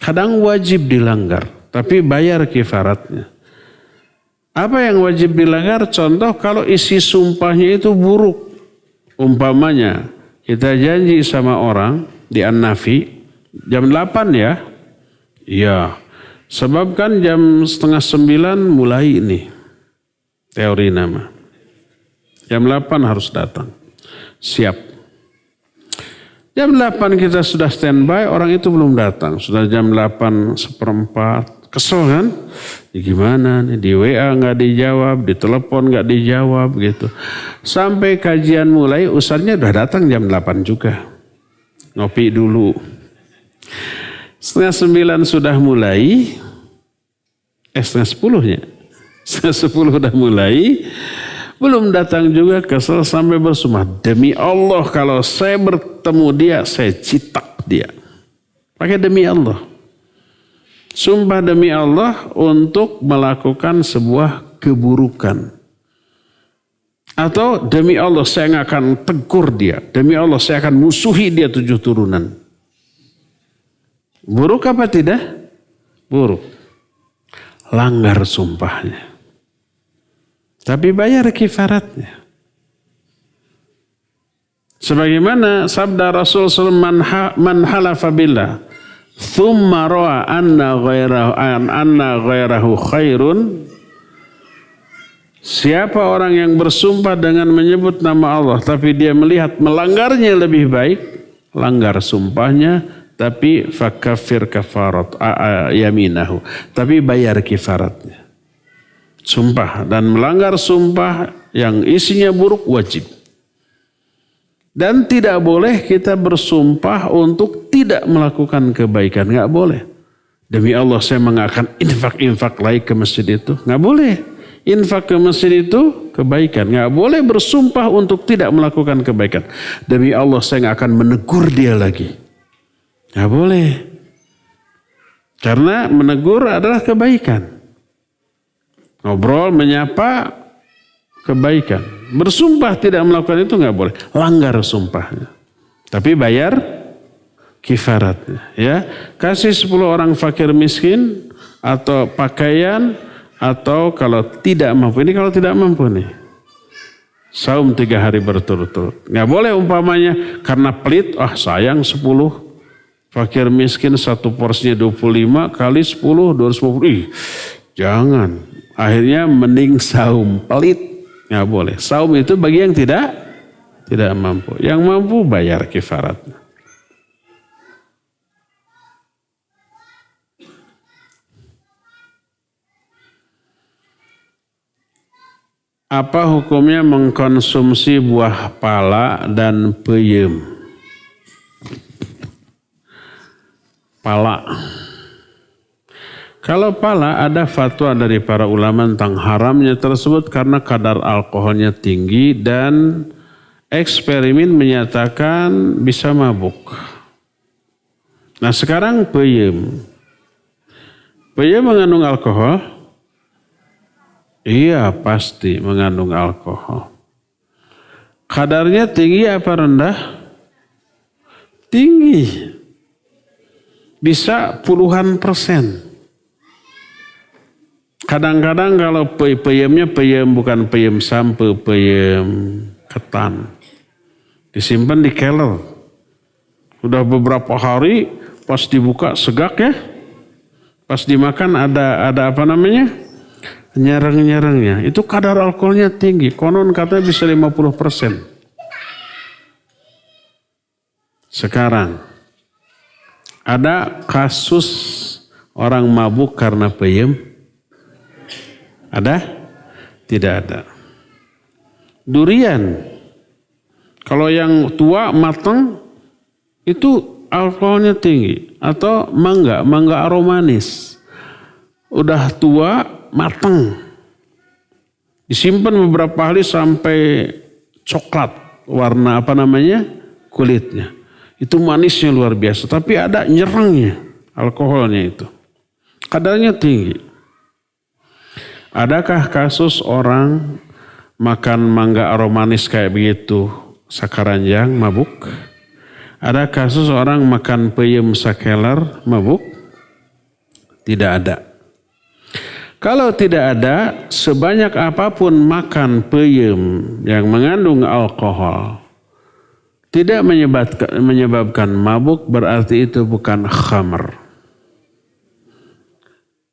Kadang wajib dilanggar, tapi bayar kifaratnya. Apa yang wajib dilanggar? Contoh kalau isi sumpahnya itu buruk. Umpamanya kita janji sama orang di An-Nafi jam 8 ya. Iya. Sebab kan jam 8:30 mulai ini. Teori nama. Jam 8 harus datang. Siap. Jam 8 kita sudah standby, orang itu belum datang. Sudah jam 8:15. Kesel kan? Ya gimana nih, di WA nggak dijawab, di telepon nggak dijawab gitu. Sampai kajian mulai, ustadznya udah datang jam 8 juga. Ngopi dulu. 8:30 sudah mulai, 9:30 ya. 9:10 udah mulai, belum datang juga, kesel sampai bersumpah. Demi Allah kalau saya bertemu dia, saya citak dia. Pakai demi Allah. Sumpah demi Allah untuk melakukan sebuah keburukan. Atau demi Allah saya nggak akan tegur dia. Demi Allah saya akan musuhi dia 7 turunan. Buruk apa tidak? Buruk. Langgar sumpahnya. Tapi bayar kifaratnya. Sebagaimana sabda Rasul sallallahu alaihi wasallam, man halafa billah thumma ra'a anna ghairahu khairun. Siapa orang yang bersumpah dengan menyebut nama Allah tapi dia melihat melanggarnya lebih baik, langgar sumpahnya, tapi fakafir kafarat yaminahu, tapi bayar kifaratnya. Sumpah dan melanggar sumpah yang isinya buruk wajib. Dan tidak boleh kita bersumpah untuk tidak melakukan kebaikan. Nggak boleh. Demi Allah saya nggak akan infak lagi ke masjid itu. Nggak boleh. Infak ke masjid itu kebaikan. Nggak boleh bersumpah untuk tidak melakukan kebaikan. Demi Allah saya nggak akan menegur dia lagi. Nggak boleh. Karena menegur adalah kebaikan. Ngobrol, menyapa, kebaikan. Bersumpah tidak melakukan itu nggak boleh. Langgar sumpahnya. Tapi bayar kifaratnya. Ya. Kasih 10 orang fakir miskin atau pakaian atau kalau tidak mampu. Ini kalau tidak mampu nih. Saum 3 hari berturut-turut. Nggak boleh umpamanya karena pelit, sayang 10 fakir miskin satu porsinya 25 kali 10 250. Jangan. Akhirnya mending saum, pelit nggak boleh. Saum itu bagi yang tidak mampu. Yang mampu bayar kifaratnya. Apa hukumnya mengkonsumsi buah pala dan peyem? Pala. Kalau pala ada fatwa dari para ulama tentang haramnya tersebut karena kadar alkoholnya tinggi dan eksperimen menyatakan bisa mabuk. Nah sekarang peyem. Peyem mengandung alkohol? Iya pasti mengandung alkohol. Kadarnya tinggi apa rendah? Tinggi. Bisa puluhan persen. Kadang-kadang kalau peyemnya peyem bukan peyem sampo, peyem ketan. Disimpan di keler. Udah beberapa hari pas dibuka segak ya. Pas dimakan ada apa namanya? Nyerang-nyerangnya. Itu kadar alkoholnya tinggi. Konon katanya bisa 50%. Sekarang ada kasus orang mabuk karena peyem. Ada? Tidak ada. Durian. Kalau yang tua matang itu alkoholnya tinggi. Atau mangga aromanis. Udah tua matang. Disimpan beberapa hari sampai coklat warna apa namanya? Kulitnya. Itu manisnya luar biasa. Tapi ada nyerangnya alkoholnya itu. Kadarnya tinggi. Adakah kasus orang makan mangga aromanis kayak begitu sakaranjang mabuk? Ada kasus orang makan peyem sakeler mabuk? Tidak ada. Kalau tidak ada, sebanyak apapun makan peyem yang mengandung alkohol tidak menyebabkan mabuk, berarti itu bukan khamr.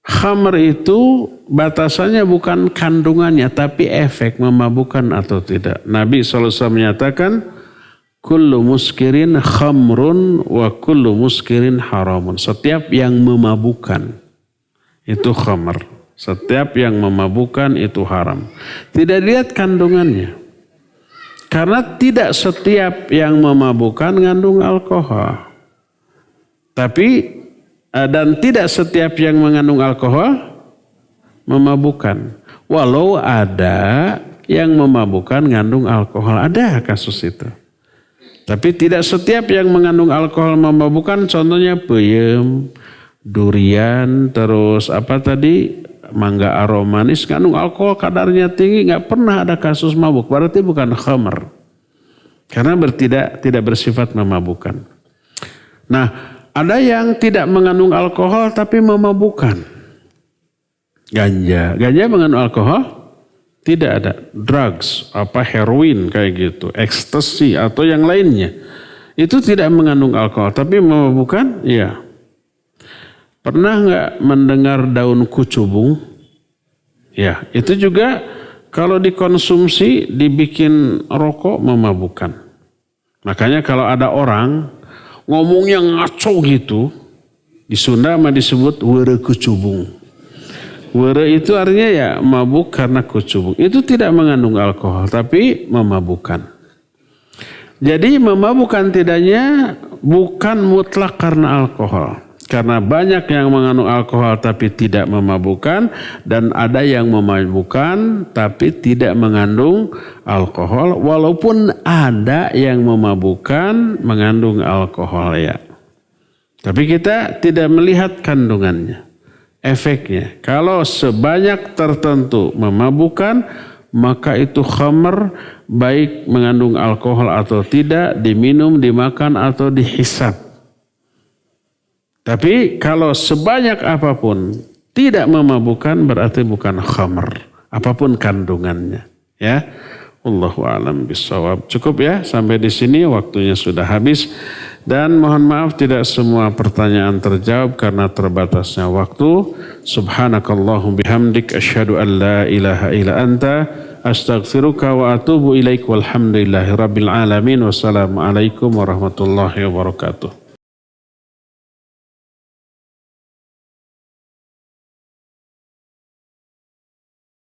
Khamr itu batasannya bukan kandungannya tapi efek memabukkan atau tidak. Nabi SAW menyatakan kullu muskirin khamrun wa kullu muskirin haramun. Setiap yang memabukkan itu khamr. Setiap yang memabukkan itu haram. Tidak lihat kandungannya. Karena tidak setiap yang memabukkan mengandung alkohol. Tapi dan tidak setiap yang mengandung alkohol memabukkan. Walau ada yang memabukkan mengandung alkohol. Ada kasus itu. Tapi tidak setiap yang mengandung alkohol memabukkan. Contohnya peyem, durian, terus apa tadi? Mangga aromanis. Mengandung alkohol kadarnya tinggi. Gak pernah ada kasus mabuk. Berarti bukan khamr. Karena tidak bersifat memabukkan. Nah, ada yang tidak mengandung alkohol tapi memabukkan. Ganja mengandung alkohol? Tidak ada. Drugs, heroin kayak gitu, ekstasi atau yang lainnya. Itu tidak mengandung alkohol tapi memabukkan? Iya. Pernah nggak mendengar daun kucubung? Ya, itu juga kalau dikonsumsi dibikin rokok memabukkan. Makanya kalau ada orang ngomongnya ngaco gitu, di Sunda mah disebut were kucubung. Were itu artinya ya mabuk karena kucubung. Itu tidak mengandung alkohol tapi memabukkan. Jadi memabukkan tidaknya bukan mutlak karena alkohol. Karena banyak yang mengandung alkohol tapi tidak memabukkan, dan ada yang memabukkan tapi tidak mengandung alkohol, walaupun ada yang memabukkan mengandung alkohol ya. Tapi kita tidak melihat kandungannya, efeknya. Kalau sebanyak tertentu memabukkan, maka itu khamr, baik mengandung alkohol atau tidak, diminum, dimakan atau dihisap. Tapi kalau sebanyak apapun tidak memabukkan, berarti bukan khamr, apapun kandungannya. Ya, Allahu a'lam bishawab. Cukup ya sampai di sini, waktunya sudah habis. Dan mohon maaf tidak semua pertanyaan terjawab karena terbatasnya waktu. Subhanakallahum bihamdik asyhadu an la ilaha illa anta astaghfiruka wa atubu ilaik, walhamdulillahi rabbil alamin. Wassalamualaikum warahmatullahi wabarakatuh.